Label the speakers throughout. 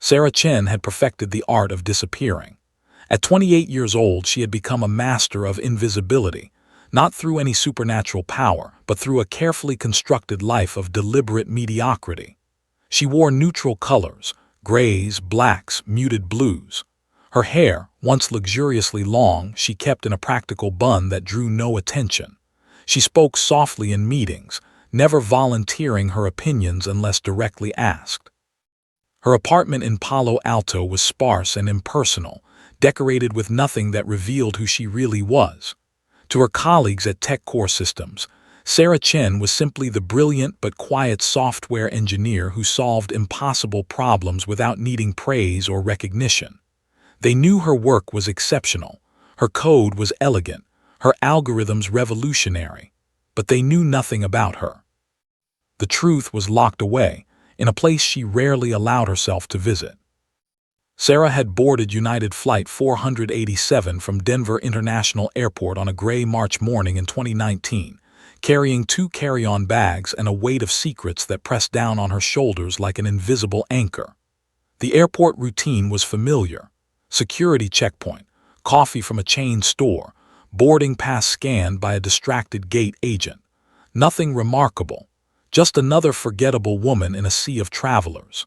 Speaker 1: Sarah Chen had perfected the art of disappearing. At 28 years old, she had become a master of invisibility, not through any supernatural power, but through a carefully constructed life of deliberate mediocrity. She wore neutral colors, grays, blacks, muted blues. Her hair, once luxuriously long, she kept in a practical bun that drew no attention. She spoke softly in meetings, never volunteering her opinions unless directly asked. Her apartment in Palo Alto was sparse and impersonal, decorated with nothing that revealed who she really was. To her colleagues at Tech Core Systems, Sarah Chen was simply the brilliant but quiet software engineer who solved impossible problems without needing praise or recognition. They knew her work was exceptional, her code was elegant, her algorithms revolutionary, but they knew nothing about her. The truth was locked away, in a place she rarely allowed herself to visit. Sarah had boarded United Flight 487 from Denver International Airport on a gray March morning in 2019, carrying 2 carry-on bags and a weight of secrets that pressed down on her shoulders like an invisible anchor. The airport routine was familiar. Security checkpoint, coffee from a chain store, boarding pass scanned by a distracted gate agent. Nothing remarkable, just another forgettable woman in a sea of travelers.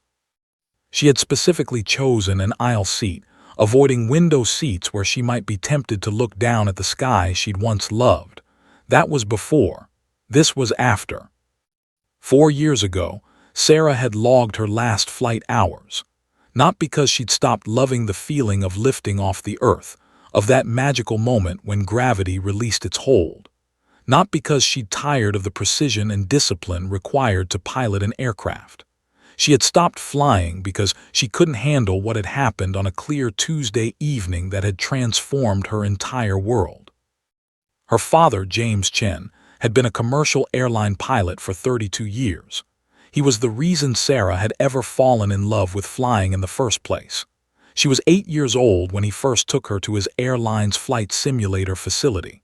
Speaker 1: She had specifically chosen an aisle seat, avoiding window seats where she might be tempted to look down at the sky she'd once loved. That was before. This was after. 4 years ago, Sarah had logged her last flight hours. Not because she'd stopped loving the feeling of lifting off the earth, of that magical moment when gravity released its hold. Not because she'd tired of the precision and discipline required to pilot an aircraft. She had stopped flying because she couldn't handle what had happened on a clear Tuesday evening that had transformed her entire world. Her father, James Chen, had been a commercial airline pilot for 32 years. He was the reason Sarah had ever fallen in love with flying in the first place. She was 8 years old when he first took her to his airline's flight simulator facility.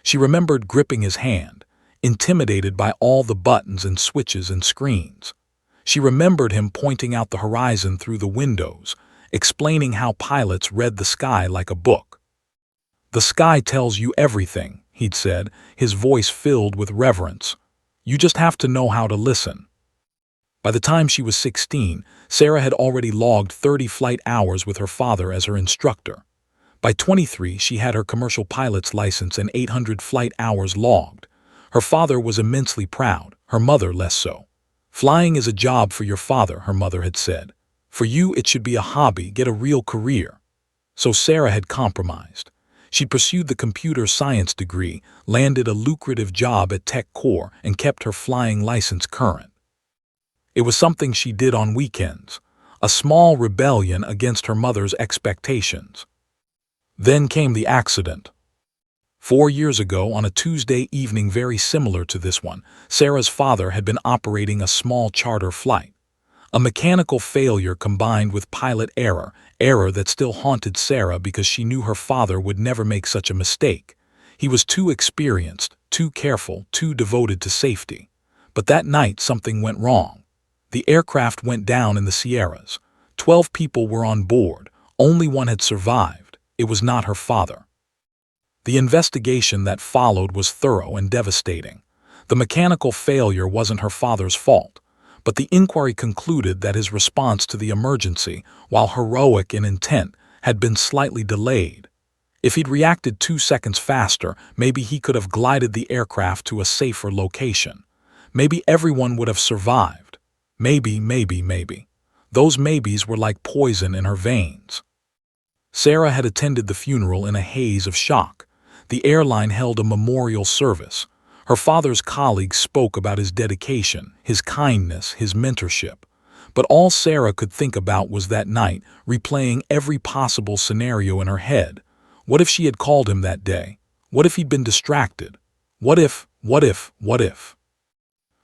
Speaker 1: She remembered gripping his hand, intimidated by all the buttons and switches and screens. She remembered him pointing out the horizon through the windows, explaining how pilots read the sky like a book. "The sky tells you everything," he'd said, his voice filled with reverence. "You just have to know how to listen." By the time she was 16, Sarah had already logged 30 flight hours with her father as her instructor. By 23, she had her commercial pilot's license and 800 flight hours logged. Her father was immensely proud, her mother less so. "Flying is a job for your father," her mother had said. "For you, it should be a hobby, get a real career." So Sarah had compromised. She'd pursued the computer science degree, landed a lucrative job at Tech Core, and kept her flying license current. It was something she did on weekends, a small rebellion against her mother's expectations. Then came the accident. 4 years ago, on a Tuesday evening very similar to this one, Sarah's father had been operating a small charter flight. A mechanical failure combined with pilot error that still haunted Sarah because she knew her father would never make such a mistake. He was too experienced, too careful, too devoted to safety. But that night something went wrong. The aircraft went down in the Sierras. 12 people were on board. Only one had survived. It was not her father. The investigation that followed was thorough and devastating. The mechanical failure wasn't her father's fault, but the inquiry concluded that his response to the emergency, while heroic in intent, had been slightly delayed. If he'd reacted 2 seconds faster, maybe he could have glided the aircraft to a safer location. Maybe everyone would have survived. Maybe. Those maybes were like poison in her veins. Sarah had attended the funeral in a haze of shock. The airline held a memorial service. Her father's colleagues spoke about his dedication, his kindness, his mentorship. But all Sarah could think about was that night, replaying every possible scenario in her head. What if she had called him that day? What if he'd been distracted? What if?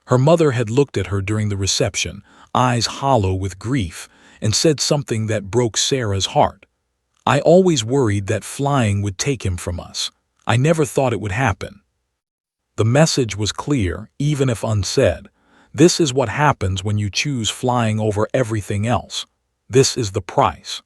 Speaker 1: Her mother had looked at her during the reception, eyes hollow with grief, and said something that broke Sarah's heart. "I always worried that flying would take him from us. I never thought it would happen." The message was clear, even if unsaid. This is what happens when you choose flying over everything else. This is the price.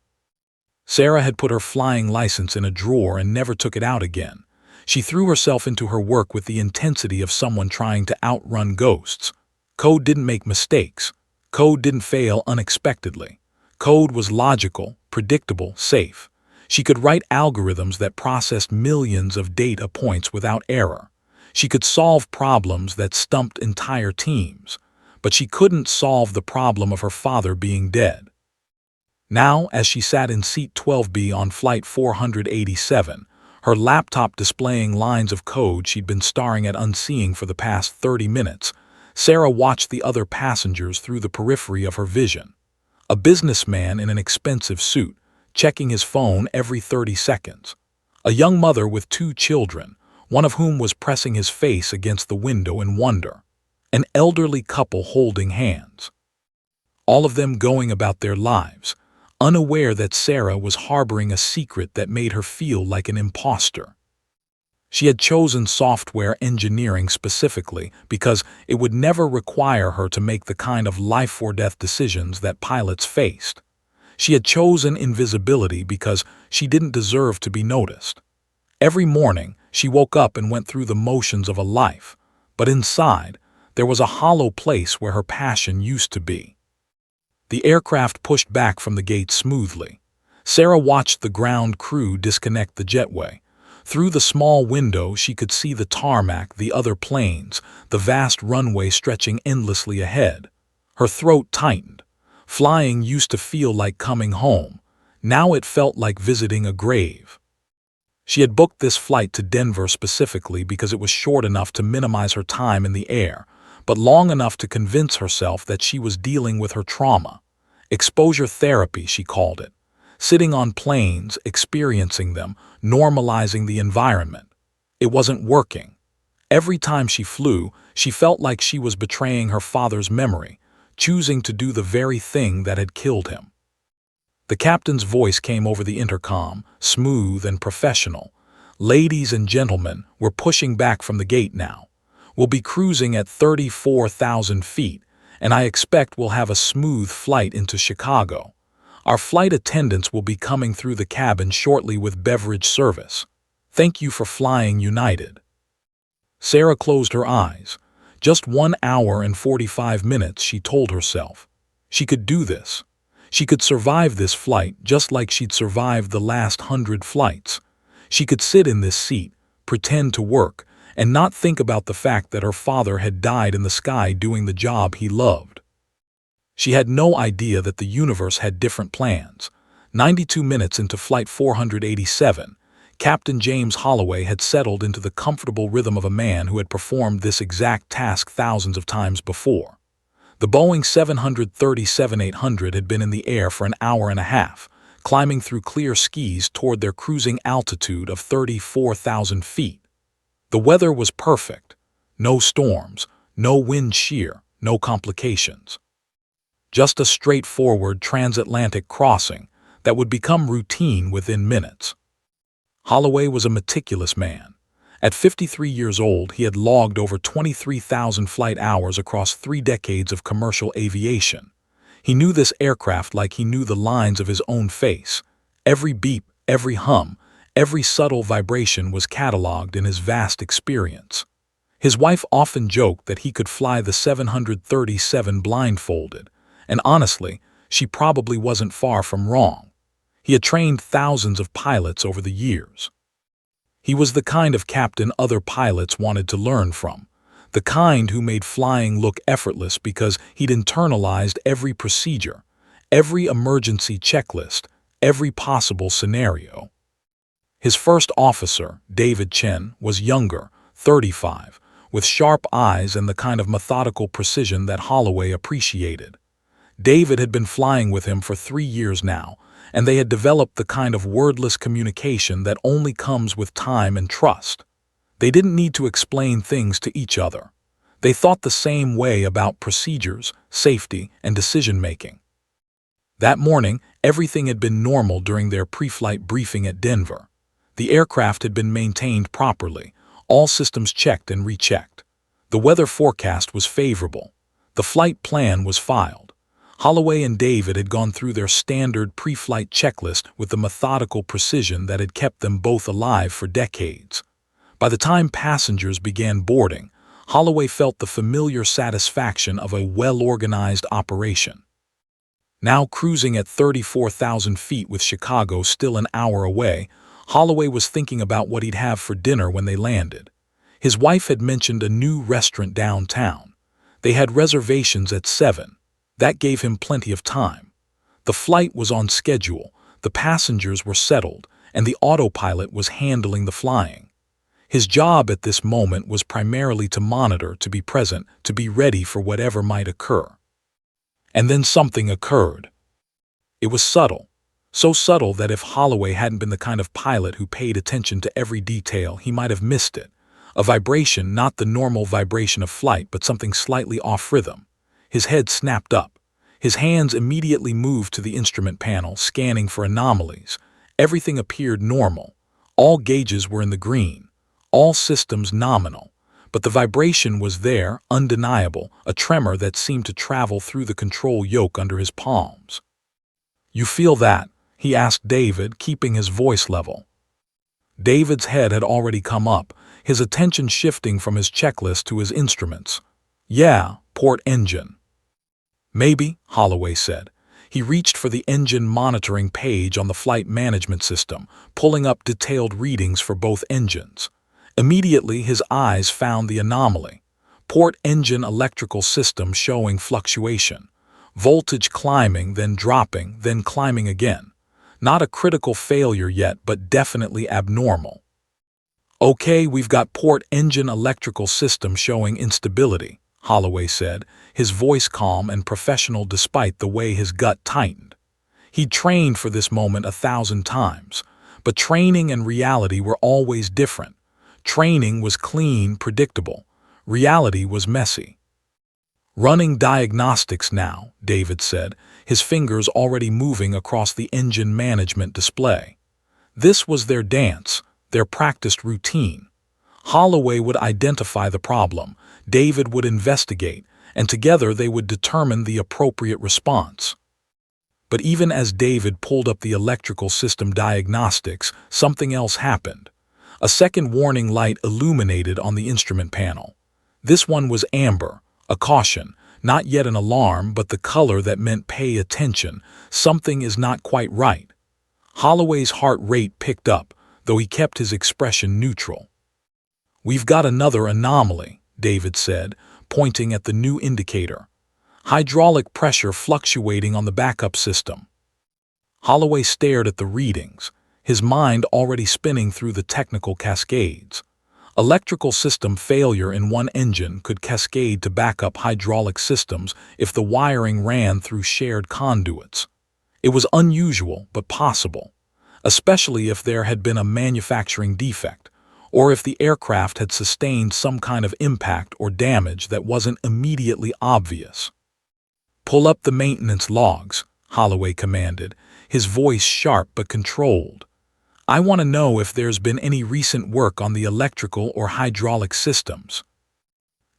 Speaker 1: Sarah had put her flying license in a drawer and never took it out again. She threw herself into her work with the intensity of someone trying to outrun ghosts. Code didn't make mistakes. Code didn't fail unexpectedly. Code was logical, predictable, safe. She could write algorithms that processed millions of data points without error. She could solve problems that stumped entire teams. But she couldn't solve the problem of her father being dead. Now, as she sat in seat 12B on flight 487, her laptop displaying lines of code she'd been staring at unseeing for the past 30 minutes, Sarah watched the other passengers through the periphery of her vision. A businessman in an expensive suit, checking his phone every 30 seconds. A young mother with 2 children, one of whom was pressing his face against the window in wonder. An elderly couple holding hands. All of them going about their lives, unaware that Sarah was harboring a secret that made her feel like an imposter. She had chosen software engineering specifically because it would never require her to make the kind of life-or-death decisions that pilots faced. She had chosen invisibility because she didn't deserve to be noticed. Every morning, she woke up and went through the motions of a life, but inside, there was a hollow place where her passion used to be. The aircraft pushed back from the gate smoothly. Sarah watched the ground crew disconnect the jetway. Through the small window, she could see the tarmac, the other planes, the vast runway stretching endlessly ahead. Her throat tightened. Flying used to feel like coming home. Now it felt like visiting a grave. She had booked this flight to Denver specifically because it was short enough to minimize her time in the air, but long enough to convince herself that she was dealing with her trauma. Exposure therapy, she called it. Sitting on planes, experiencing them, normalizing the environment. It wasn't working. Every time she flew, she felt like she was betraying her father's memory, choosing to do the very thing that had killed him. The captain's voice came over the intercom, smooth and professional. Ladies and gentlemen, we're pushing back from the gate now. We'll be cruising at 34,000 feet, and I expect we'll have a smooth flight into Chicago. Our flight attendants will be coming through the cabin shortly with beverage service. Thank you for flying United. Sarah closed her eyes. Just 1 hour and 45 minutes, she told herself. She could do this. She could survive this flight just like she'd survived the last 100 flights. She could sit in this seat, pretend to work, and not think about the fact that her father had died in the sky doing the job he loved. She had no idea that the universe had different plans. 92 minutes into Flight 487, Captain James Holloway had settled into the comfortable rhythm of a man who had performed this exact task thousands of times before. The Boeing 737-800 had been in the air for an hour and a half, climbing through clear skies toward their cruising altitude of 34,000 feet. The weather was perfect. No storms, no wind shear, no complications. Just a straightforward transatlantic crossing that would become routine within minutes. Holloway was a meticulous man. At 53 years old, he had logged over 23,000 flight hours across 3 decades of commercial aviation. He knew this aircraft like he knew the lines of his own face. Every beep, every hum, every subtle vibration was cataloged in his vast experience. His wife often joked that he could fly the 737 blindfolded, and honestly, she probably wasn't far from wrong. He had trained thousands of pilots over the years. He was the kind of captain other pilots wanted to learn from, the kind who made flying look effortless because he'd internalized every procedure, every emergency checklist, every possible scenario. His first officer, David Chen, was younger, 35, with sharp eyes and the kind of methodical precision that Holloway appreciated. David had been flying with him for 3 years now, and they had developed the kind of wordless communication that only comes with time and trust. They didn't need to explain things to each other. They thought the same way about procedures, safety, and decision-making. That morning, everything had been normal during their pre-flight briefing at Denver. The aircraft had been maintained properly, all systems checked and rechecked. The weather forecast was favorable. The flight plan was filed. Holloway and David had gone through their standard pre-flight checklist with the methodical precision that had kept them both alive for decades. By the time passengers began boarding, Holloway felt the familiar satisfaction of a well-organized operation. Now cruising at 34,000 feet with Chicago still an hour away, Holloway was thinking about what he'd have for dinner when they landed. His wife had mentioned a new restaurant downtown. They had reservations at 7. That gave him plenty of time. The flight was on schedule, the passengers were settled, and the autopilot was handling the flying. His job at this moment was primarily to monitor, to be present, to be ready for whatever might occur. And then something occurred. It was subtle, so subtle that if Holloway hadn't been the kind of pilot who paid attention to every detail, he might have missed it. A vibration, not the normal vibration of flight, but something slightly off rhythm. His head snapped up. His hands immediately moved to the instrument panel, scanning for anomalies. Everything appeared normal. All gauges were in the green. All systems nominal. But the vibration was there, undeniable, a tremor that seemed to travel through the control yoke under his palms. "You feel that?" he asked David, keeping his voice level. David's head had already come up, his attention shifting from his checklist to his instruments. "Yeah, port engine." "Maybe," Holloway said. He reached for the engine monitoring page on the flight management system, pulling up detailed readings for both engines. Immediately, his eyes found the anomaly. Port engine electrical system showing fluctuation. Voltage climbing, then dropping, then climbing again. Not a critical failure yet, but definitely abnormal. "Okay, we've got port engine electrical system showing instability," Holloway said, his voice calm and professional despite the way his gut tightened. He'd trained for this moment 1,000 times, but training and reality were always different. Training was clean, predictable. Reality was messy. "Running diagnostics now," David said, his fingers already moving across the engine management display. This was their dance, their practiced routine. Holloway would identify the problem, David would investigate, and together they would determine the appropriate response. But even as David pulled up the electrical system diagnostics, something else happened. A second warning light illuminated on the instrument panel. This one was amber, a caution, not yet an alarm, but the color that meant pay attention, something is not quite right. Holloway's heart rate picked up, though he kept his expression neutral. "We've got another anomaly," David said, pointing at the new indicator. "Hydraulic pressure fluctuating on the backup system." Holloway stared at the readings, his mind already spinning through the technical cascades. Electrical system failure in one engine could cascade to backup hydraulic systems if the wiring ran through shared conduits. It was unusual but possible, especially if there had been a manufacturing defect, or if the aircraft had sustained some kind of impact or damage that wasn't immediately obvious. "Pull up the maintenance logs," Holloway commanded, his voice sharp but controlled. "I want to know if there's been any recent work on the electrical or hydraulic systems."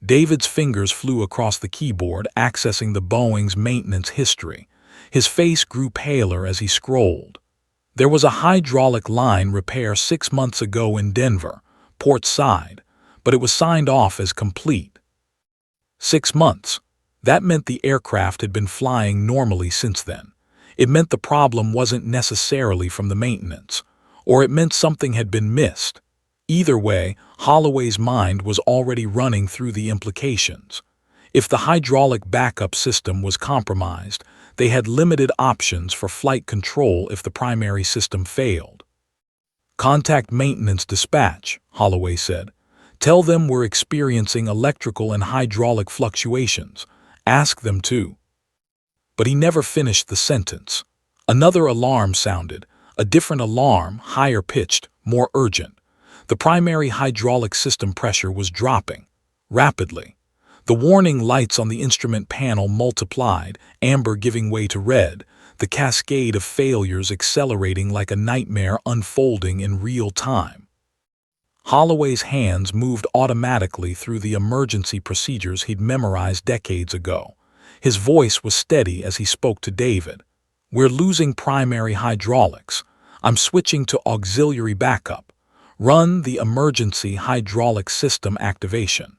Speaker 1: David's fingers flew across the keyboard, accessing the Boeing's maintenance history. His face grew paler as he scrolled. There was a hydraulic line repair 6 months ago in Denver, port side, but it was signed off as complete. 6 months. That meant the aircraft had been flying normally since then. It meant the problem wasn't necessarily from the maintenance, or it meant something had been missed. Either way, Holloway's mind was already running through the implications. If the hydraulic backup system was compromised, they had limited options for flight control if the primary system failed. "Contact maintenance dispatch," Holloway said. "Tell them we're experiencing electrical and hydraulic fluctuations. Ask them to." But he never finished the sentence. Another alarm sounded, a different alarm, higher pitched, more urgent. The primary hydraulic system pressure was dropping, rapidly. The warning lights on the instrument panel multiplied, amber giving way to red, the cascade of failures accelerating like a nightmare unfolding in real time. Holloway's hands moved automatically through the emergency procedures he'd memorized decades ago. His voice was steady as he spoke to David. "We're losing primary hydraulics. I'm switching to auxiliary backup. Run the emergency hydraulic system activation."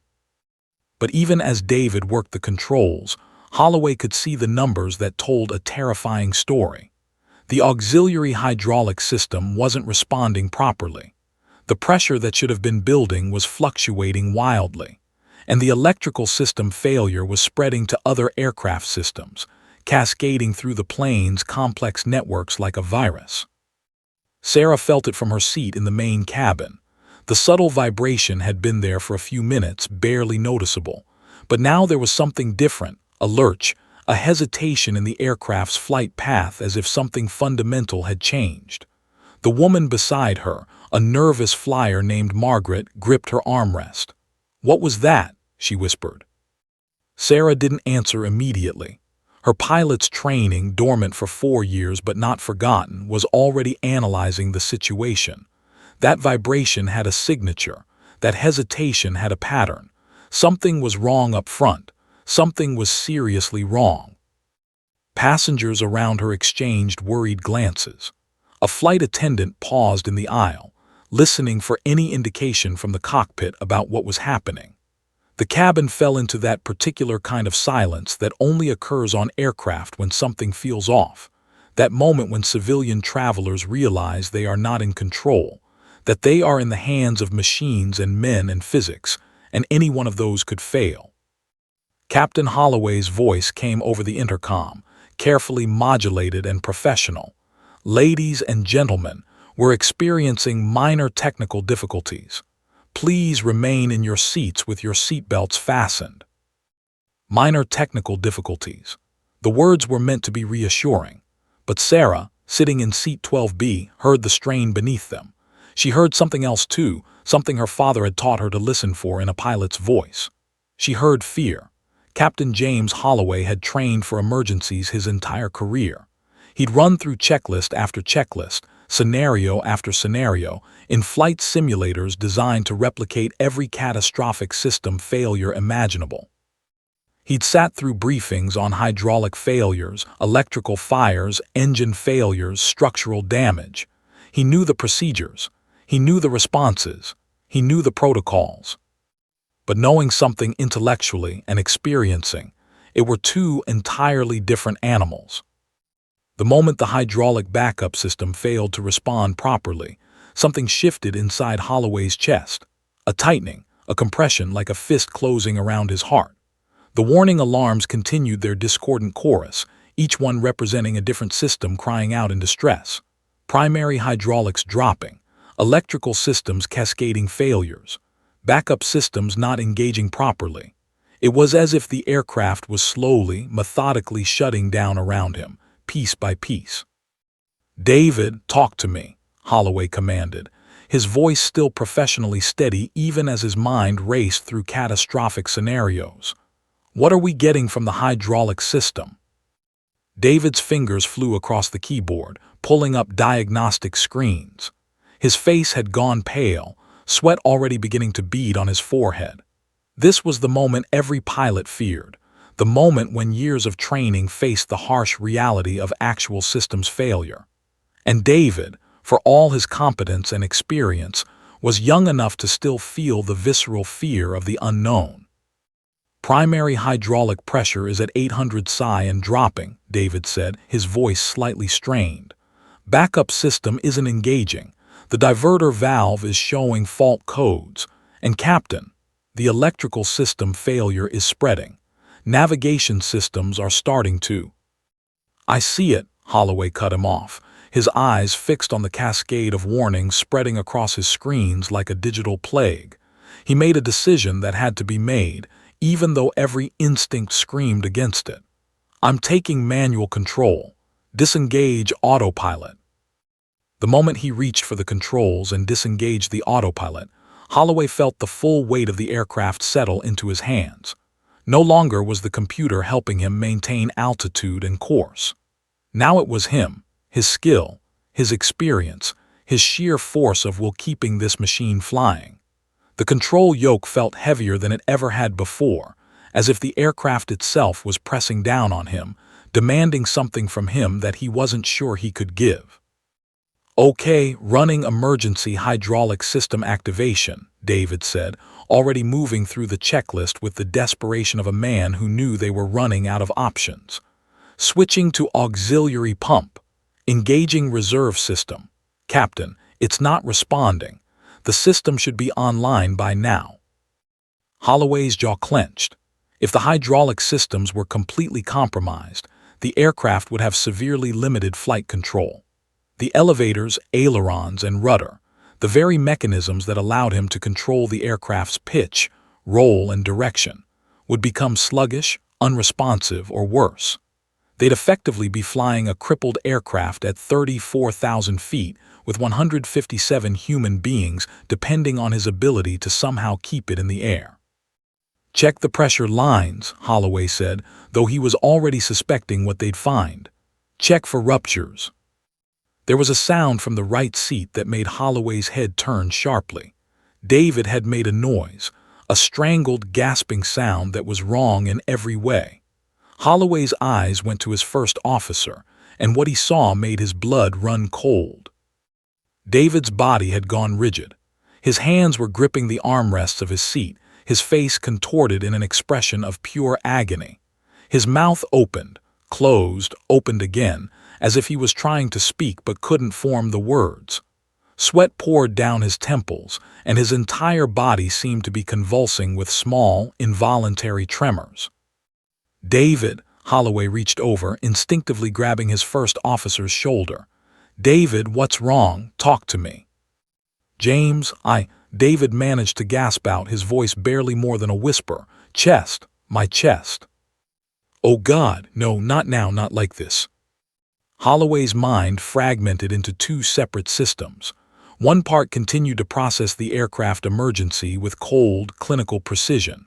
Speaker 1: But even as David worked the controls, Holloway could see the numbers that told a terrifying story. The auxiliary hydraulic system wasn't responding properly. The pressure that should have been building was fluctuating wildly, and the electrical system failure was spreading to other aircraft systems, cascading through the plane's complex networks like a virus. Sarah felt it from her seat in the main cabin. The subtle vibration had been there for a few minutes, barely noticeable, but now there was something different, a lurch, a hesitation in the aircraft's flight path, as if something fundamental had changed. The woman beside her, a nervous flyer named Margaret, gripped her armrest. "What was that?" she whispered. Sarah didn't answer immediately. Her pilot's training, dormant for 4 years but not forgotten, was already analyzing the situation. That vibration had a signature. That hesitation had a pattern. Something was wrong up front. Something was seriously wrong. Passengers around her exchanged worried glances. A flight attendant paused in the aisle, listening for any indication from the cockpit about what was happening. The cabin fell into that particular kind of silence that only occurs on aircraft when something feels off. That moment when civilian travelers realize they are not in control, that they are in the hands of machines and men and physics, and any one of those could fail. Captain Holloway's voice came over the intercom, carefully modulated and professional. "Ladies and gentlemen, we're experiencing minor technical difficulties. Please remain in your seats with your seatbelts fastened." Minor technical difficulties. The words were meant to be reassuring, but Sarah, sitting in seat 12B, heard the strain beneath them. She heard something else too, something her father had taught her to listen for in a pilot's voice. She heard fear. Captain James Holloway had trained for emergencies his entire career. He'd run through checklist after checklist, scenario after scenario, in flight simulators designed to replicate every catastrophic system failure imaginable. He'd sat through briefings on hydraulic failures, electrical fires, engine failures, structural damage. He knew the procedures. He knew the responses. He knew the protocols. But knowing something intellectually and experiencing, it were two entirely different animals. The moment the hydraulic backup system failed to respond properly, something shifted inside Holloway's chest. A tightening, a compression like a fist closing around his heart. The warning alarms continued their discordant chorus, each one representing a different system crying out in distress. Primary hydraulics dropping, electrical systems cascading failures, backup systems not engaging properly. It was as if the aircraft was slowly, methodically shutting down around him, piece by piece. "David, talk to me," Holloway commanded, his voice still professionally steady even as his mind raced through catastrophic scenarios. "What are we getting from the hydraulic system?" David's fingers flew across the keyboard, pulling up diagnostic screens. His face had gone pale, sweat already beginning to bead on his forehead. This was the moment every pilot feared, the moment when years of training faced the harsh reality of actual systems failure. And David, for all his competence and experience, was young enough to still feel the visceral fear of the unknown. "Primary hydraulic pressure is at 800 psi and dropping," David said, his voice slightly strained. "Backup system isn't engaging. The diverter valve is showing fault codes. And Captain, the electrical system failure is spreading. Navigation systems are starting to—" "I see it," Holloway cut him off, his eyes fixed on the cascade of warnings spreading across his screens like a digital plague. He made a decision that had to be made, even though every instinct screamed against it. "I'm taking manual control. Disengage autopilot." The moment he reached for the controls and disengaged the autopilot, Holloway felt the full weight of the aircraft settle into his hands. No longer was the computer helping him maintain altitude and course. Now it was him, his skill, his experience, his sheer force of will keeping this machine flying. The control yoke felt heavier than it ever had before, as if the aircraft itself was pressing down on him, demanding something from him that he wasn't sure he could give. "Okay, running emergency hydraulic system activation," David said, already moving through the checklist with the desperation of a man who knew they were running out of options. "Switching to auxiliary pump. Engaging reserve system. Captain, it's not responding. The system should be online by now." Holloway's jaw clenched. If the hydraulic systems were completely compromised, the aircraft would have severely limited flight control. The elevators, ailerons, and rudder, the very mechanisms that allowed him to control the aircraft's pitch, roll, and direction, would become sluggish, unresponsive, or worse. They'd effectively be flying a crippled aircraft at 34,000 feet with 157 human beings depending on his ability to somehow keep it in the air. "Check the pressure lines," Holloway said, though he was already suspecting what they'd find. "Check for ruptures." There was a sound from the right seat that made Holloway's head turn sharply. David had made a noise, a strangled, gasping sound that was wrong in every way. Holloway's eyes went to his first officer, and what he saw made his blood run cold. David's body had gone rigid. His hands were gripping the armrests of his seat, his face contorted in an expression of pure agony. His mouth opened, closed, opened again, as if he was trying to speak but couldn't form the words. Sweat poured down his temples, and his entire body seemed to be convulsing with small, involuntary tremors. "David," Holloway reached over, instinctively grabbing his first officer's shoulder. "David, what's wrong? Talk to me." "James, David managed to gasp out, his voice barely more than a whisper. "Chest, my chest." "Oh God, no, not now, not like this." Holloway's mind fragmented into two separate systems. One part continued to process the aircraft emergency with cold, clinical precision.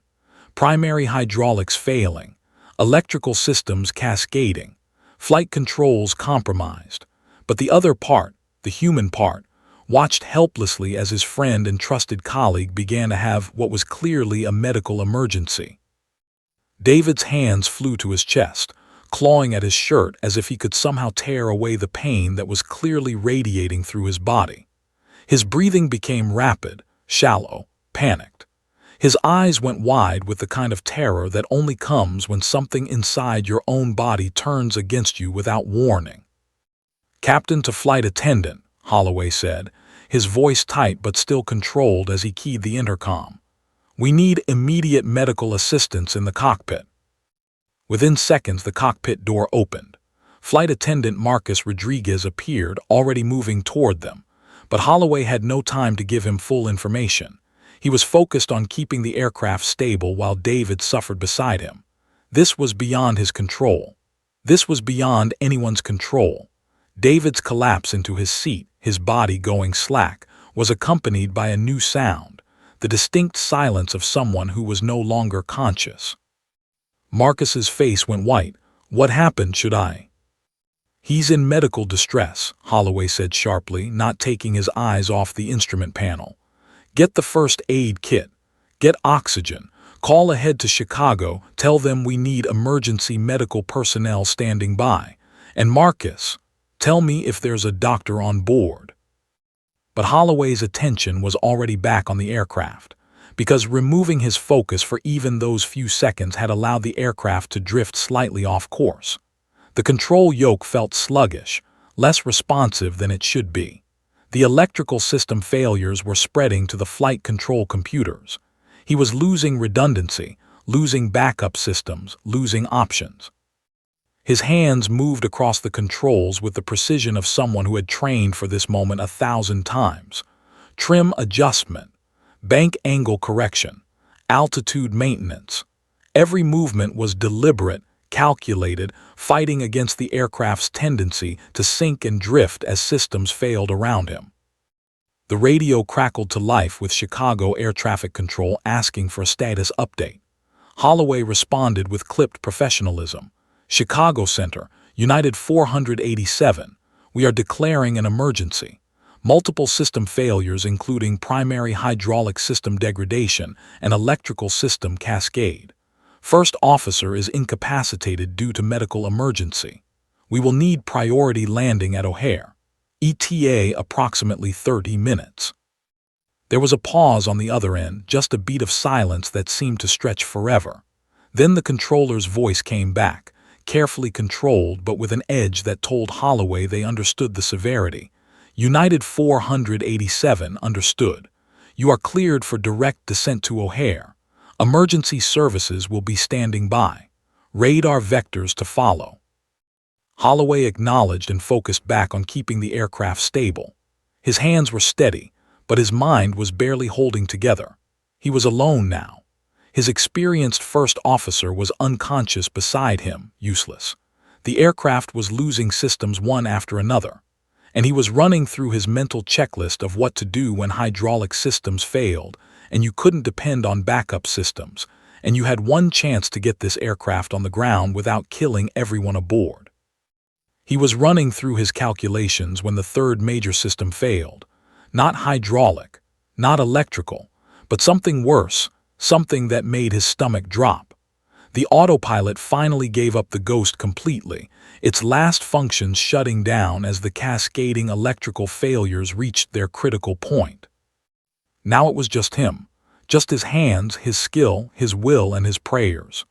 Speaker 1: Primary hydraulics failing, electrical systems cascading, flight controls compromised. But the other part, the human part, watched helplessly as his friend and trusted colleague began to have what was clearly a medical emergency. David's hands flew to his chest, clawing at his shirt as if he could somehow tear away the pain that was clearly radiating through his body. His breathing became rapid, shallow, panicked. His eyes went wide with the kind of terror that only comes when something inside your own body turns against you without warning. "Captain to flight attendant," Holloway said, his voice tight but still controlled as he keyed the intercom. "We need immediate medical assistance in the cockpit." Within seconds, the cockpit door opened. Flight attendant Marcus Rodriguez appeared, already moving toward them, but Holloway had no time to give him full information. He was focused on keeping the aircraft stable while David suffered beside him. This was beyond his control. This was beyond anyone's control. David's collapse into his seat, his body going slack, was accompanied by a new sound, the distinct silence of someone who was no longer conscious. Marcus's face went white. "What happened, should I?" "He's in medical distress," Holloway said sharply, not taking his eyes off the instrument panel. "Get the first aid kit. Get oxygen. Call ahead to Chicago. Tell them we need emergency medical personnel standing by. And Marcus, tell me if there's a doctor on board." But Holloway's attention was already back on the aircraft, because removing his focus for even those few seconds had allowed the aircraft to drift slightly off course. The control yoke felt sluggish, less responsive than it should be. The electrical system failures were spreading to the flight control computers. He was losing redundancy, losing backup systems, losing options. His hands moved across the controls with the precision of someone who had trained for this moment 1,000 times. Trim adjustment, bank angle correction, altitude maintenance. Every movement was deliberate, calculated, fighting against the aircraft's tendency to sink and drift as systems failed around him. The radio crackled to life with Chicago Air Traffic Control asking for a status update. Holloway responded with clipped professionalism. "Chicago Center, United 487, we are declaring an emergency. Multiple system failures including primary hydraulic system degradation and electrical system cascade. First officer is incapacitated due to medical emergency. We will need priority landing at O'Hare. ETA approximately 30 minutes. There was a pause on the other end, just a beat of silence that seemed to stretch forever. Then the controller's voice came back, carefully controlled but with an edge that told Holloway they understood the severity. United 487 understood. You are cleared for direct descent to O'Hare. Emergency services will be standing by. Radar vectors to follow. Holloway acknowledged and focused back on keeping the aircraft stable. His hands were steady, but his mind was barely holding together. He was alone now. His experienced first officer was unconscious beside him, useless. The aircraft was losing systems one after another, and he was running through his mental checklist of what to do when hydraulic systems failed, and you couldn't depend on backup systems, and you had one chance to get this aircraft on the ground without killing everyone aboard. He was running through his calculations when the third major system failed. Not hydraulic, not electrical, but something worse, something that made his stomach drop. The autopilot finally gave up the ghost completely, its last functions shutting down as the cascading electrical failures reached their critical point. Now it was just him, just his hands, his skill, his will, and his prayers.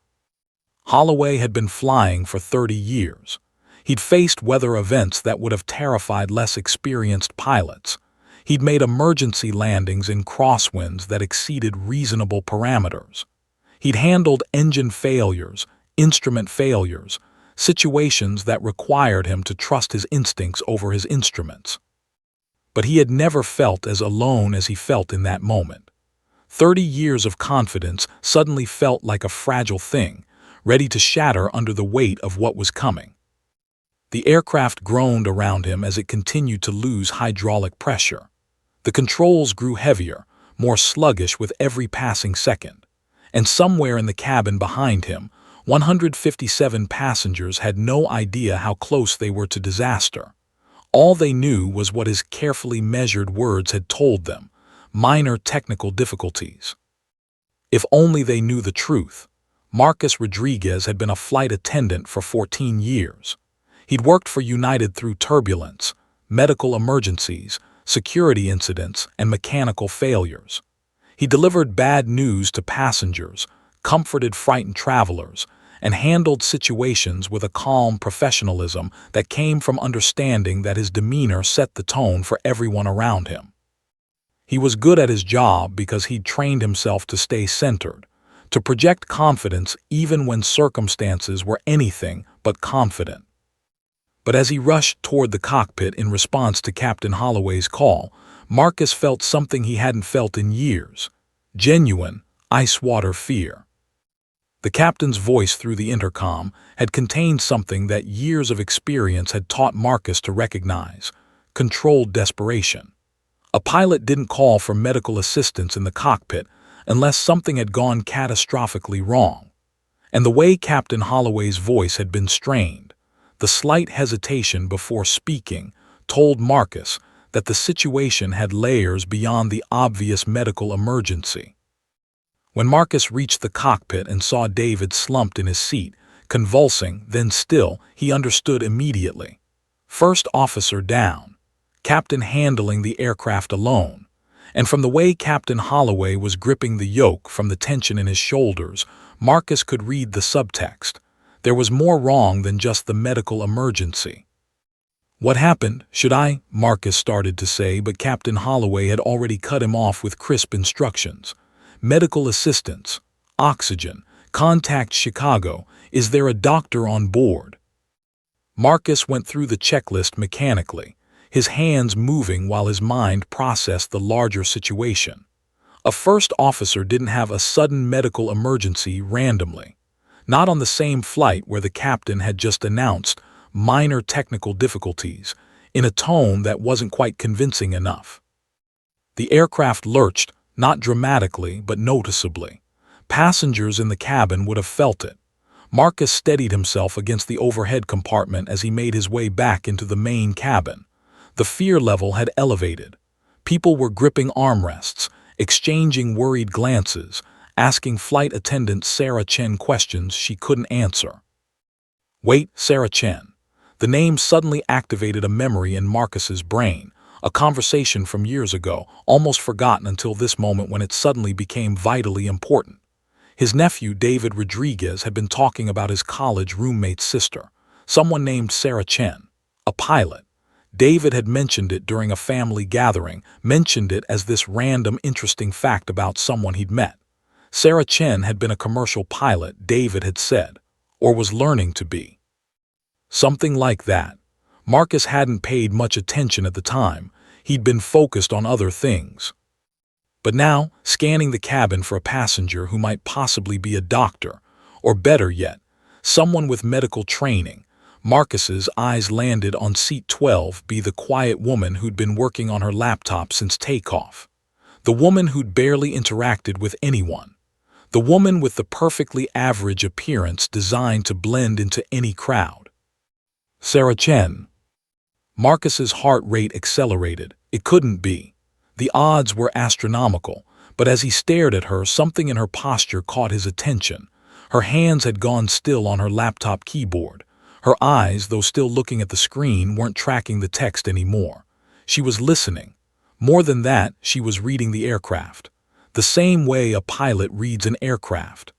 Speaker 1: Holloway had been flying for 30 years. He'd faced weather events that would have terrified less experienced pilots. He'd made emergency landings in crosswinds that exceeded reasonable parameters. He'd handled engine failures, instrument failures, situations that required him to trust his instincts over his instruments. But he had never felt as alone as he felt in that moment. 30 years of confidence suddenly felt like a fragile thing, ready to shatter under the weight of what was coming. The aircraft groaned around him as it continued to lose hydraulic pressure. The controls grew heavier, more sluggish with every passing second. And somewhere in the cabin behind him, 157 passengers had no idea how close they were to disaster. All they knew was what his carefully measured words had told them: minor technical difficulties. If only they knew the truth. Marcus Rodriguez had been a flight attendant for 14 years. He'd worked for United through turbulence, medical emergencies, security incidents, and mechanical failures. He delivered bad news to passengers, comforted frightened travelers, and handled situations with a calm professionalism that came from understanding that his demeanor set the tone for everyone around him. He was good at his job because he'd trained himself to stay centered, to project confidence even when circumstances were anything but confident. But as he rushed toward the cockpit in response to Captain Holloway's call, Marcus felt something he hadn't felt in years: genuine, ice-water fear. The captain's voice through the intercom had contained something that years of experience had taught Marcus to recognize: controlled desperation. A pilot didn't call for medical assistance in the cockpit unless something had gone catastrophically wrong. And the way Captain Holloway's voice had been strained, the slight hesitation before speaking, told Marcus that the situation had layers beyond the obvious medical emergency. When Marcus reached the cockpit and saw David slumped in his seat, convulsing, then still, he understood immediately. First officer down, captain handling the aircraft alone, and from the way Captain Holloway was gripping the yoke from the tension in his shoulders, Marcus could read the subtext. There was more wrong than just the medical emergency. "What happened? Should I?" Marcus started to say, but Captain Holloway had already cut him off with crisp instructions. "Medical assistance, oxygen, contact Chicago. Is there a doctor on board?" Marcus went through the checklist mechanically, his hands moving while his mind processed the larger situation. A first officer didn't have a sudden medical emergency randomly. Not on the same flight where the captain had just announced minor technical difficulties, in a tone that wasn't quite convincing enough. The aircraft lurched, not dramatically but noticeably. Passengers in the cabin would have felt it. Marcus steadied himself against the overhead compartment as he made his way back into the main cabin. The fear level had elevated. People were gripping armrests, exchanging worried glances, asking flight attendant Sarah Chen questions she couldn't answer. Wait, Sarah Chen. The name suddenly activated a memory in Marcus's brain, a conversation from years ago, almost forgotten until this moment when it suddenly became vitally important. His nephew, David Rodriguez, had been talking about his college roommate's sister, someone named Sarah Chen, a pilot. David had mentioned it during a family gathering, mentioned it as this random interesting fact about someone he'd met. Sarah Chen had been a commercial pilot, David had said, or was learning to be. Something like that. Marcus hadn't paid much attention at the time. He'd been focused on other things. But now, scanning the cabin for a passenger who might possibly be a doctor, or better yet, someone with medical training, Marcus's eyes landed on seat 12B, the quiet woman who'd been working on her laptop since takeoff. The woman who'd barely interacted with anyone. The woman with the perfectly average appearance designed to blend into any crowd. Sarah Chen. Marcus's heart rate accelerated. It couldn't be. The odds were astronomical, but as he stared at her, something in her posture caught his attention. Her hands had gone still on her laptop keyboard. Her eyes, though still looking at the screen, weren't tracking the text anymore. She was listening. More than that, she was reading the aircraft. The same way a pilot reads an aircraft.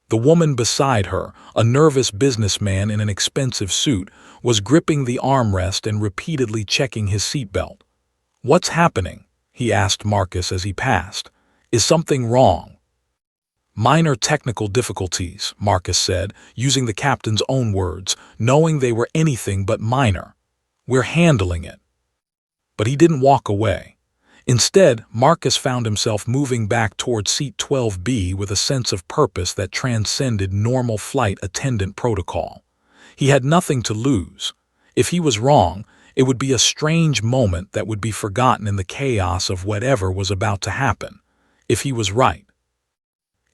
Speaker 1: The woman beside her, a nervous businessman in an expensive suit, was gripping the armrest and repeatedly checking his seatbelt. "What's happening?" he asked Marcus as he passed. "Is something wrong?" "Minor technical difficulties," Marcus said, using the captain's own words, knowing they were anything but minor. "We're handling it." But he didn't walk away. Instead, Marcus found himself moving back toward seat 12B with a sense of purpose that transcended normal flight attendant protocol. He had nothing to lose. If he was wrong, it would be a strange moment that would be forgotten in the chaos of whatever was about to happen. If he was right.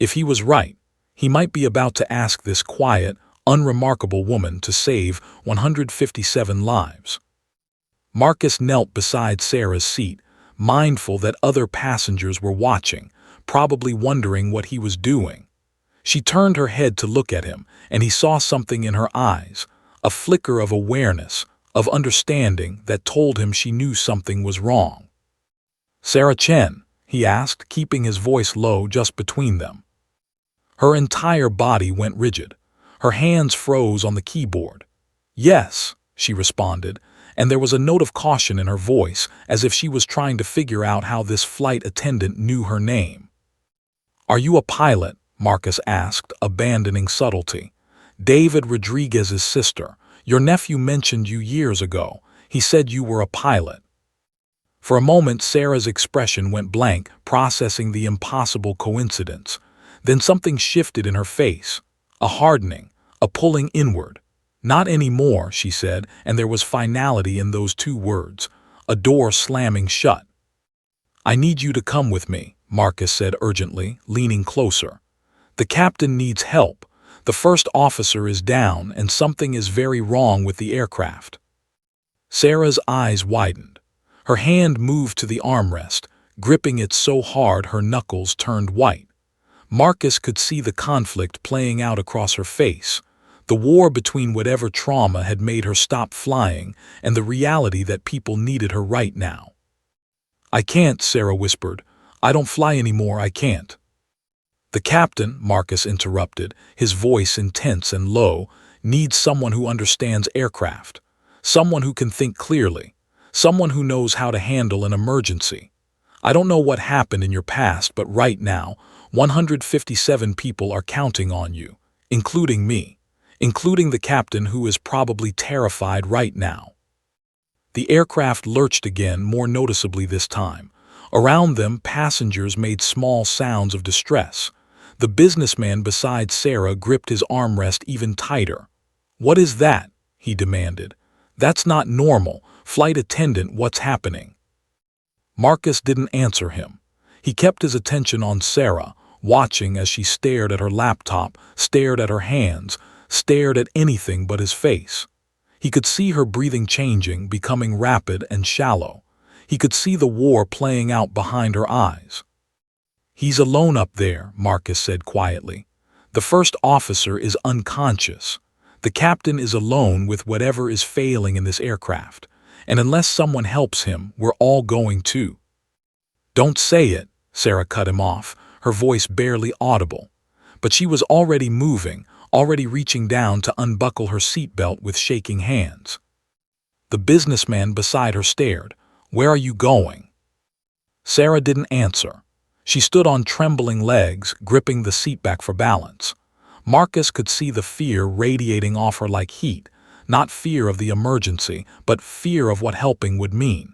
Speaker 1: If he was right, he might be about to ask this quiet, unremarkable woman to save 157 lives. Marcus knelt beside Sarah's seat, mindful that other passengers were watching, probably wondering what he was doing. She turned her head to look at him, and he saw something in her eyes, a flicker of awareness, of understanding that told him she knew something was wrong. "Sarah Chen?" he asked, keeping his voice low just between them. Her entire body went rigid. Her hands froze on the keyboard. "Yes," she responded, and there was a note of caution in her voice, as if she was trying to figure out how this flight attendant knew her name. "Are you a pilot?" Marcus asked, abandoning subtlety. "David Rodriguez's sister. Your nephew mentioned you years ago. He said you were a pilot." For a moment, Sarah's expression went blank, processing the impossible coincidence. Then something shifted in her face, a hardening, a pulling inward. "Not anymore," she said, and there was finality in those two words, a door slamming shut. "I need you to come with me," Marcus said urgently, leaning closer. "The captain needs help. The first officer is down, and something is very wrong with the aircraft." Sarah's eyes widened. Her hand moved to the armrest, gripping it so hard her knuckles turned white. Marcus could see the conflict playing out across her face, the war between whatever trauma had made her stop flying and the reality that people needed her right now. "I can't," Sarah whispered. "I don't fly anymore, I can't." "The captain," Marcus interrupted, his voice intense and low, "needs someone who understands aircraft, someone who can think clearly, someone who knows how to handle an emergency. I don't know what happened in your past, but right now, 157 people are counting on you, including me, including the captain who is probably terrified right now." The aircraft lurched again, more noticeably this time. Around them, passengers made small sounds of distress. The businessman beside Sarah gripped his armrest even tighter. "What is that?" he demanded. "That's not normal. Flight attendant, what's happening?" Marcus didn't answer him. He kept his attention on Sarah, watching as she stared at her laptop, stared at her hands, stared at anything but his face. He could see her breathing changing, becoming rapid and shallow. He could see the war playing out behind her eyes. He's alone up there, Marcus said quietly. The first officer is unconscious. The captain is alone with whatever is failing in this aircraft. And unless someone helps him, we're all going too. Don't say it, Sarah cut him off, her voice barely audible. But she was already moving, already reaching down to unbuckle her seatbelt with shaking hands. The businessman beside her stared. Where are you going? Sarah didn't answer. She stood on trembling legs, gripping the seat back for balance. Marcus could see the fear radiating off her like heat, not fear of the emergency, but fear of what helping would mean.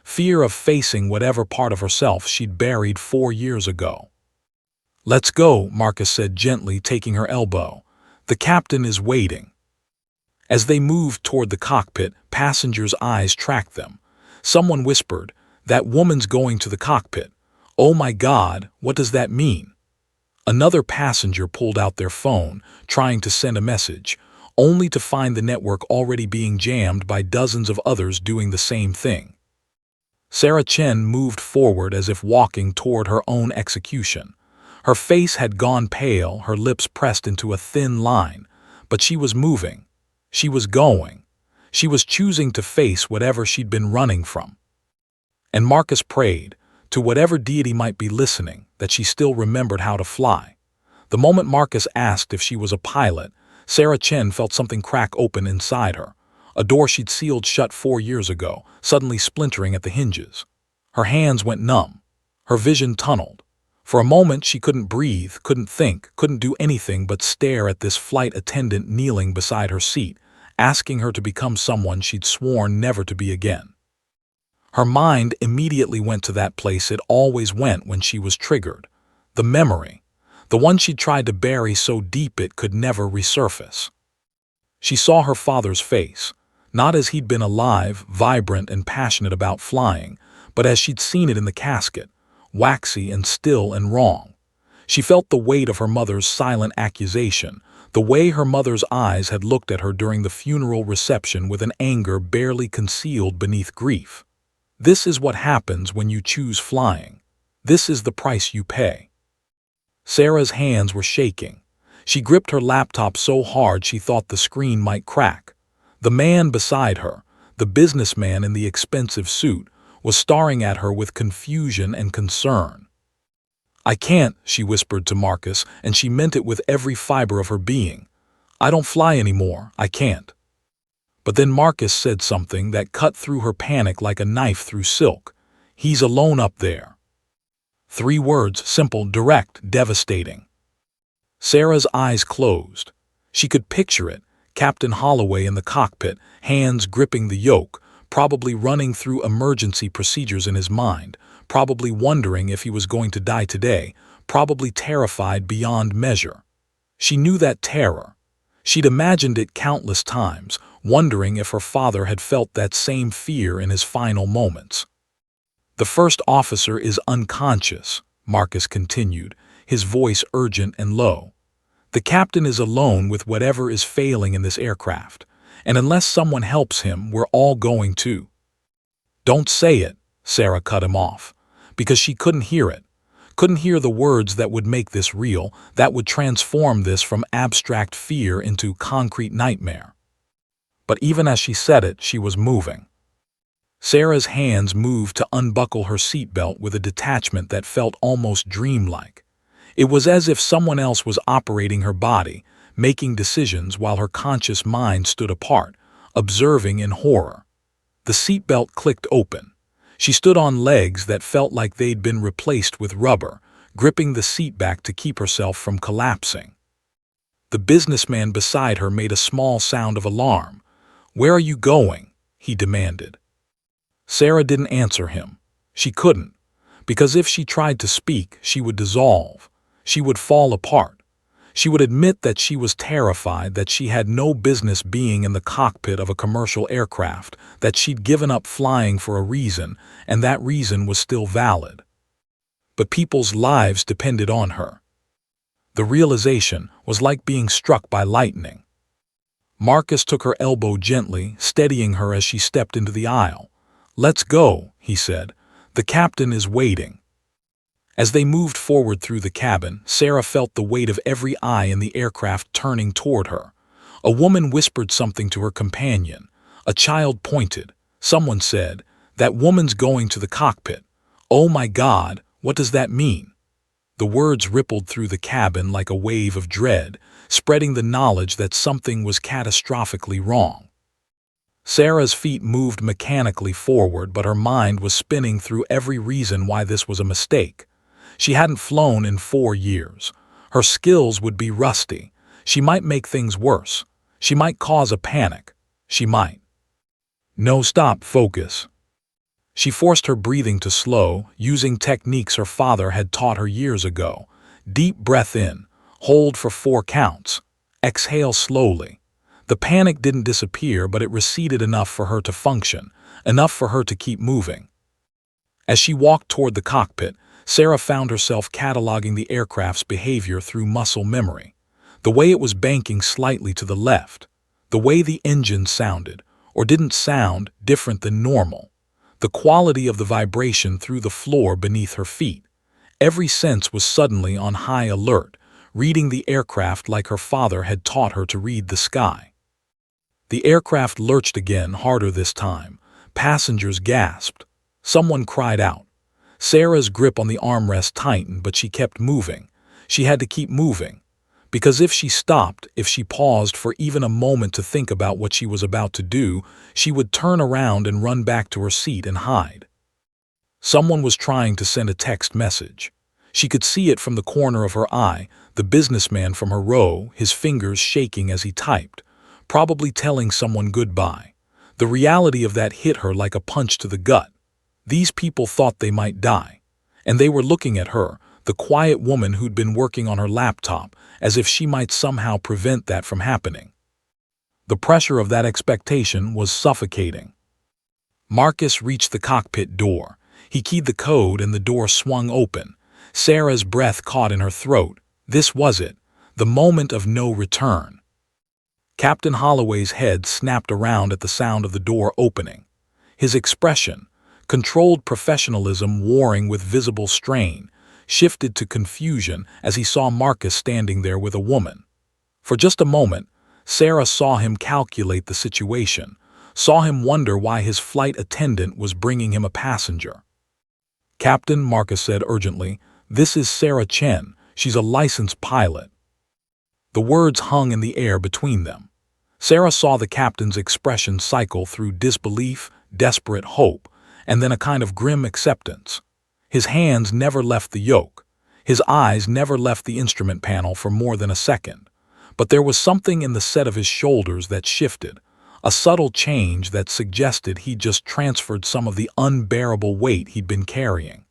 Speaker 1: Fear of facing whatever part of herself she'd buried 4 years ago. Let's go, Marcus said gently, taking her elbow. The captain is waiting. As they moved toward the cockpit, passengers' eyes tracked them. Someone whispered, "That woman's going to the cockpit. Oh my God, what does that mean?" Another passenger pulled out their phone, trying to send a message, only to find the network already being jammed by dozens of others doing the same thing. Sarah Chen moved forward as if walking toward her own execution. Her face had gone pale, her lips pressed into a thin line, but she was moving. She was going. She was choosing to face whatever she'd been running from. And Marcus prayed, to whatever deity might be listening, that she still remembered how to fly. The moment Marcus asked if she was a pilot, Sarah Chen felt something crack open inside her, a door she'd sealed shut 4 years ago, suddenly splintering at the hinges. Her hands went numb. Her vision tunneled. For a moment she couldn't breathe, couldn't think, couldn't do anything but stare at this flight attendant kneeling beside her seat, asking her to become someone she'd sworn never to be again. Her mind immediately went to that place it always went when she was triggered. The memory. The one she'd tried to bury so deep it could never resurface. She saw her father's face, not as he'd been alive, vibrant and passionate about flying, but as she'd seen it in the casket, waxy and still and wrong. She felt the weight of her mother's silent accusation, the way her mother's eyes had looked at her during the funeral reception with an anger barely concealed beneath grief. This is what happens when you choose flying. This is the price you pay. Sarah's hands were shaking. She gripped her laptop so hard she thought the screen might crack. The man beside her, the businessman in the expensive suit, was staring at her with confusion and concern. "I can't," she whispered to Marcus, and she meant it with every fiber of her being. "I don't fly anymore. I can't." But then Marcus said something that cut through her panic like a knife through silk. "He's alone up there." 3 words, simple, direct, devastating. Sarah's eyes closed. She could picture it, Captain Holloway in the cockpit, hands gripping the yoke, probably running through emergency procedures in his mind, probably wondering if he was going to die today, probably terrified beyond measure. She knew that terror. She'd imagined it countless times, wondering if her father had felt that same fear in his final moments. "The first officer is unconscious," Marcus continued, his voice urgent and low. "The captain is alone with whatever is failing in this aircraft, and unless someone helps him, we're all going too." "Don't say it," Sarah cut him off, because she couldn't hear it. Couldn't hear the words that would make this real, that would transform this from abstract fear into concrete nightmare. But even as she said it, she was moving. Sarah's hands moved to unbuckle her seatbelt with a detachment that felt almost dreamlike. It was as if someone else was operating her body, making decisions while her conscious mind stood apart, observing in horror. The seatbelt clicked open. She stood on legs that felt like they'd been replaced with rubber, gripping the seat back to keep herself from collapsing. The businessman beside her made a small sound of alarm. "Where are you going?" he demanded. Sarah didn't answer him. She couldn't, because if she tried to speak, she would dissolve. She would fall apart. She would admit that she was terrified, that she had no business being in the cockpit of a commercial aircraft, that she'd given up flying for a reason, and that reason was still valid. But people's lives depended on her. The realization was like being struck by lightning. Marcus took her elbow gently, steadying her as she stepped into the aisle. "Let's go," he said. "The captain is waiting." As they moved forward through the cabin, Sarah felt the weight of every eye in the aircraft turning toward her. A woman whispered something to her companion. A child pointed. Someone said, "That woman's going to the cockpit. Oh my God, what does that mean?" The words rippled through the cabin like a wave of dread, spreading the knowledge that something was catastrophically wrong. Sarah's feet moved mechanically forward, but her mind was spinning through every reason why this was a mistake. She hadn't flown in 4 years. Her skills would be rusty. She might make things worse. She might cause a panic. She might. No, stop, focus. She forced her breathing to slow, using techniques her father had taught her years ago. Deep breath in, hold for 4 counts, exhale slowly. The panic didn't disappear, but it receded enough for her to function, enough for her to keep moving. As she walked toward the cockpit, Sarah found herself cataloging the aircraft's behavior through muscle memory. The way it was banking slightly to the left, the way the engine sounded, or didn't sound, different than normal, the quality of the vibration through the floor beneath her feet. Every sense was suddenly on high alert, reading the aircraft like her father had taught her to read the sky. The aircraft lurched again, harder this time. Passengers gasped. Someone cried out. Sarah's grip on the armrest tightened, but she kept moving. She had to keep moving. Because if she stopped, if she paused for even a moment to think about what she was about to do, she would turn around and run back to her seat and hide. Someone was trying to send a text message. She could see it from the corner of her eye, the businessman from her row, his fingers shaking as he typed, probably telling someone goodbye. The reality of that hit her like a punch to the gut. These people thought they might die, and they were looking at her, the quiet woman who'd been working on her laptop, as if she might somehow prevent that from happening. The pressure of that expectation was suffocating. Marcus reached the cockpit door. He keyed the code and the door swung open. Sarah's breath caught in her throat. This was it, the moment of no return. Captain Holloway's head snapped around at the sound of the door opening. His expression, controlled professionalism warring with visible strain, shifted to confusion as he saw Marcus standing there with a woman. For just a moment, Sarah saw him calculate the situation, saw him wonder why his flight attendant was bringing him a passenger. "Captain," Marcus said urgently, "this is Sarah Chen. She's a licensed pilot." The words hung in the air between them. Sarah saw the captain's expression cycle through disbelief, desperate hope, and then a kind of grim acceptance. His hands never left the yoke. His eyes never left the instrument panel for more than a second. But there was something in the set of his shoulders that shifted, a subtle change that suggested he'd just transferred some of the unbearable weight he'd been carrying.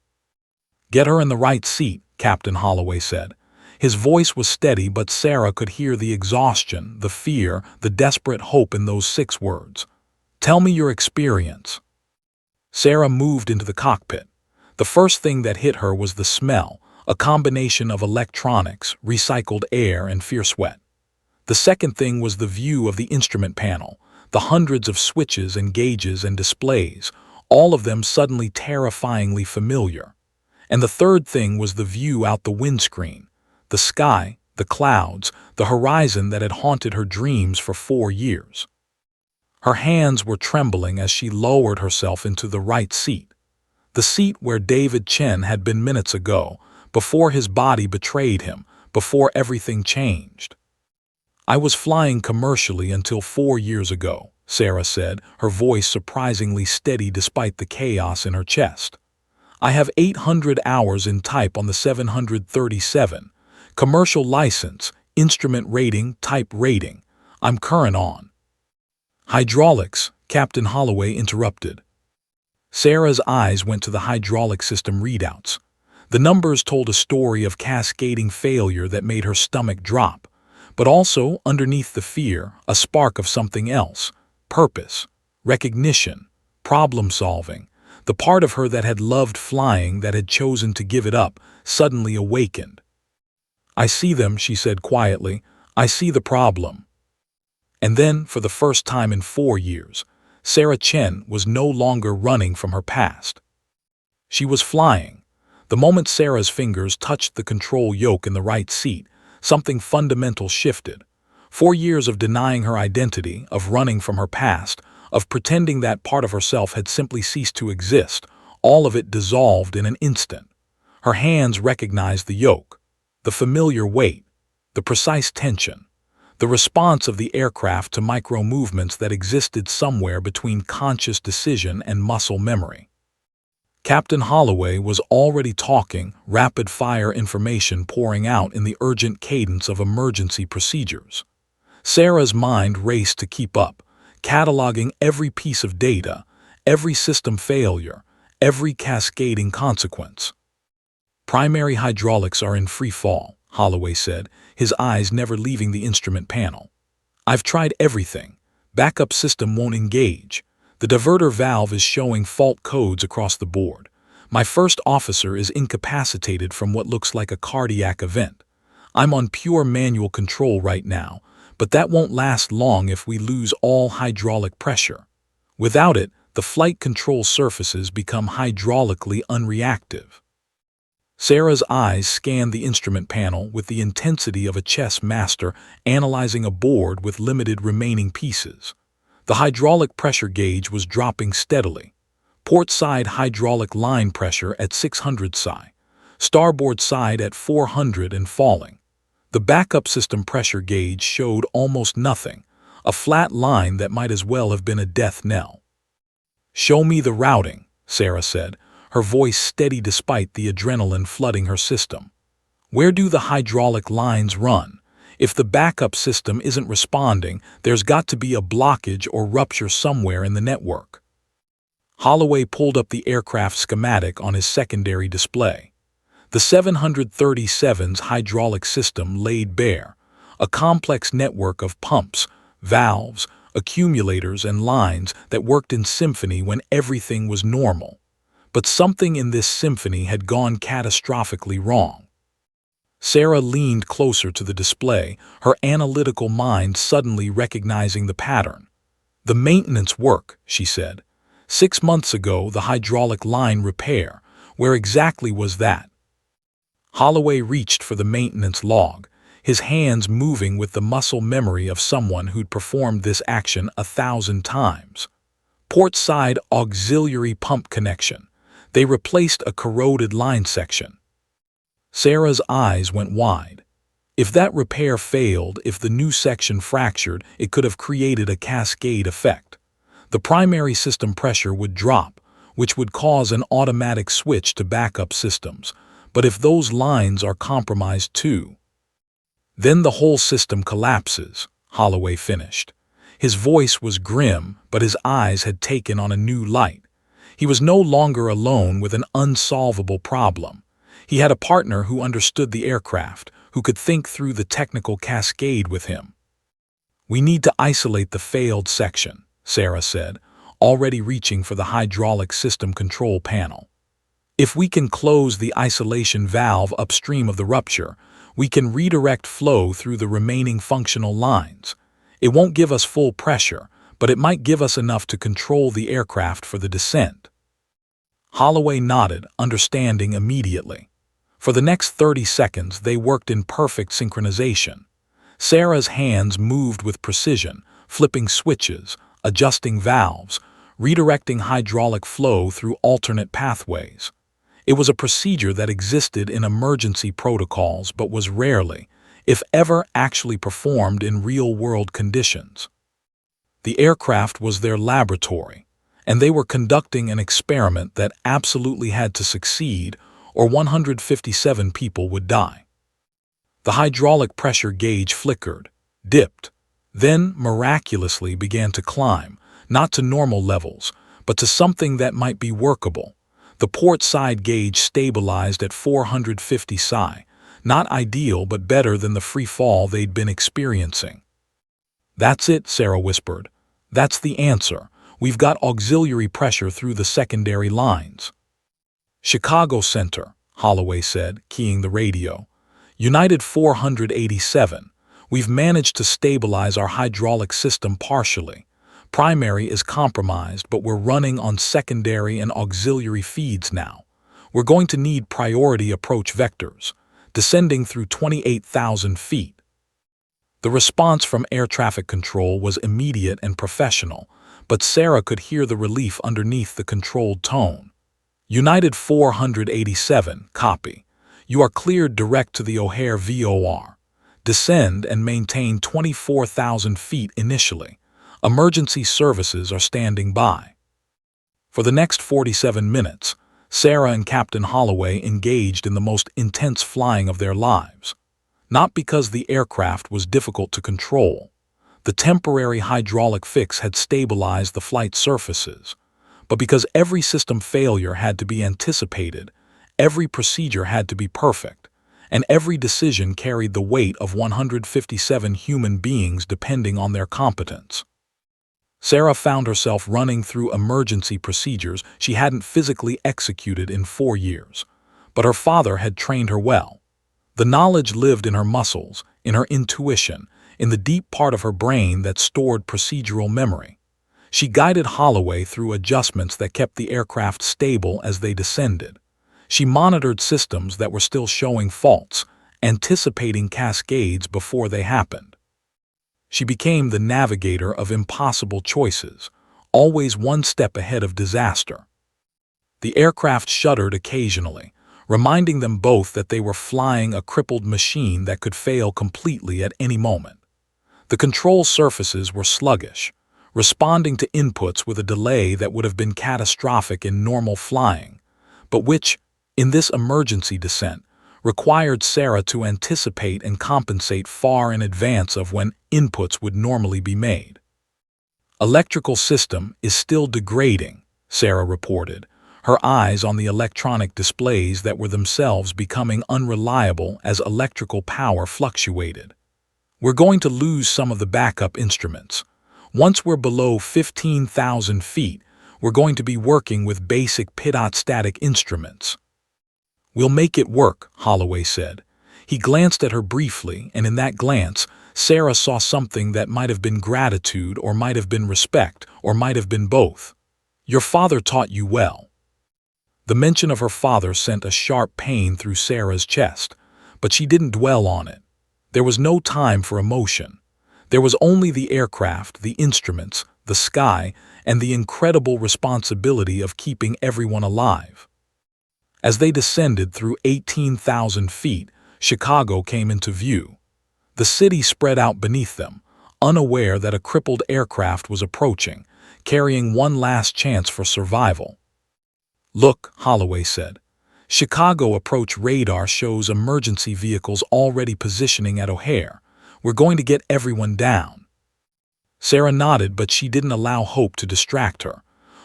Speaker 1: "Get her in the right seat," Captain Holloway said. His voice was steady, but Sarah could hear the exhaustion, the fear, the desperate hope in those 6 words. "Tell me your experience." Sarah moved into the cockpit. The first thing that hit her was the smell, a combination of electronics, recycled air, and fierce sweat. The second thing was the view of the instrument panel, the hundreds of switches and gauges and displays, all of them suddenly terrifyingly familiar. And the third thing was the view out the windscreen, the sky, the clouds, the horizon that had haunted her dreams for 4 years. Her hands were trembling as she lowered herself into the right seat, the seat where David Chen had been minutes ago, before his body betrayed him, before everything changed. "I was flying commercially until 4 years ago," Sarah said, her voice surprisingly steady despite the chaos in her chest. "I have 800 hours in type on the 737. Commercial license, instrument rating, type rating. I'm current on." "Hydraulics," Captain Holloway interrupted. Sarah's eyes went to the hydraulic system readouts. The numbers told a story of cascading failure that made her stomach drop, but also, underneath the fear, a spark of something else: purpose, recognition, problem-solving. The part of her that had loved flying, that had chosen to give it up, suddenly awakened. "I see them," she said quietly. "I see the problem." And then, for the first time in 4 years, Sarah Chen was no longer running from her past. She was flying. The moment Sarah's fingers touched the control yoke in the right seat, something fundamental shifted. 4 years of denying her identity, of running from her past, of pretending that part of herself had simply ceased to exist, all of it dissolved in an instant. Her hands recognized the yoke, the familiar weight, the precise tension, the response of the aircraft to micro-movements that existed somewhere between conscious decision and muscle memory. Captain Holloway was already talking, rapid-fire information pouring out in the urgent cadence of emergency procedures. Sarah's mind raced to keep up, cataloging every piece of data, every system failure, every cascading consequence. "Primary hydraulics are in free fall," Holloway said, his eyes never leaving the instrument panel. "I've tried everything. Backup system won't engage. The diverter valve is showing fault codes across the board. My first officer is incapacitated from what looks like a cardiac event. I'm on pure manual control right now, but that won't last long if we lose all hydraulic pressure. Without it, the flight control surfaces become hydraulically unreactive." Sarah's eyes scanned the instrument panel with the intensity of a chess master analyzing a board with limited remaining pieces. The hydraulic pressure gauge was dropping steadily. Port side hydraulic line pressure at 600 psi, starboard side at 400 and falling. The backup system pressure gauge showed almost nothing, a flat line that might as well have been a death knell. "Show me the routing," Sarah said, her voice steady despite the adrenaline flooding her system. "Where do the hydraulic lines run? If the backup system isn't responding, there's got to be a blockage or rupture somewhere in the network." Holloway pulled up the aircraft schematic on his secondary display. The 737's hydraulic system laid bare, a complex network of pumps, valves, accumulators, and lines that worked in symphony when everything was normal. But something in this symphony had gone catastrophically wrong. Sarah leaned closer to the display, her analytical mind suddenly recognizing the pattern. "The maintenance work," she said. "6 months ago, the hydraulic line repair. Where exactly was that?" Holloway reached for the maintenance log, his hands moving with the muscle memory of someone who'd performed this action 1,000 times. "Port side auxiliary pump connection. They replaced a corroded line section." Sarah's eyes went wide. If that repair failed, if the new section fractured, it could have created a cascade effect. The primary system pressure would drop, which would cause an automatic switch to backup systems. But if those lines are compromised too, then the whole system collapses, Holloway finished. His voice was grim, but his eyes had taken on a new light. He was no longer alone with an unsolvable problem. He had a partner who understood the aircraft, who could think through the technical cascade with him. "We need to isolate the failed section," Sarah said, already reaching for the hydraulic system control panel. "If we can close the isolation valve upstream of the rupture, we can redirect flow through the remaining functional lines. It won't give us full pressure, but it might give us enough to control the aircraft for the descent." Holloway nodded, understanding immediately. For the next 30 seconds, they worked in perfect synchronization. Sarah's hands moved with precision, flipping switches, adjusting valves, redirecting hydraulic flow through alternate pathways. It was a procedure that existed in emergency protocols but was rarely, if ever, actually performed in real-world conditions. The aircraft was their laboratory, and they were conducting an experiment that absolutely had to succeed, or 157 people would die. The hydraulic pressure gauge flickered, dipped, then miraculously began to climb, not to normal levels, but to something that might be workable. The port side gauge stabilized at 450 psi, not ideal but better than the free fall they'd been experiencing. "That's it," Sarah whispered. "That's the answer. We've got auxiliary pressure through the secondary lines." "Chicago Center," Holloway said, keying the radio. "United 487. We've managed to stabilize our hydraulic system partially. Primary is compromised, but we're running on secondary and auxiliary feeds now. We're going to need priority approach vectors, descending through 28,000 feet. The response from air traffic control was immediate and professional, but Sarah could hear the relief underneath the controlled tone. United 487, copy. You are cleared direct to the O'Hare VOR. Descend and maintain 24,000 feet initially. Emergency services are standing by. For the next 47 minutes, Sarah and Captain Holloway engaged in the most intense flying of their lives. Not because the aircraft was difficult to control. The temporary hydraulic fix had stabilized the flight surfaces, but because every system failure had to be anticipated, every procedure had to be perfect, and every decision carried the weight of 157 human beings depending on their competence. Sarah found herself running through emergency procedures she hadn't physically executed in 4 years, but her father had trained her well. The knowledge lived in her muscles, in her intuition, in the deep part of her brain that stored procedural memory. She guided Holloway through adjustments that kept the aircraft stable as they descended. She monitored systems that were still showing faults, anticipating cascades before they happened. She became the navigator of impossible choices, always one step ahead of disaster. The aircraft shuddered occasionally, reminding them both that they were flying a crippled machine that could fail completely at any moment. The control surfaces were sluggish, responding to inputs with a delay that would have been catastrophic in normal flying, but which, in this emergency descent, required Sarah to anticipate and compensate far in advance of when inputs would normally be made. Electrical system is still degrading, Sarah reported, her eyes on the electronic displays that were themselves becoming unreliable as electrical power fluctuated. We're going to lose some of the backup instruments. Once we're below 15,000 feet, we're going to be working with basic pitot-static instruments. We'll make it work, Holloway said. He glanced at her briefly, and in that glance, Sarah saw something that might have been gratitude or might have been respect or might have been both. Your father taught you well. The mention of her father sent a sharp pain through Sarah's chest, but she didn't dwell on it. There was no time for emotion. There was only the aircraft, the instruments, the sky, and the incredible responsibility of keeping everyone alive. As they descended through 18,000 feet, Chicago came into view. The city spread out beneath them, unaware that a crippled aircraft was approaching, carrying one last chance for survival. Look, Holloway said. Chicago approach radar shows emergency vehicles already positioning at O'Hare. We're going to get everyone down. Sarah nodded, but she didn't allow hope to distract her.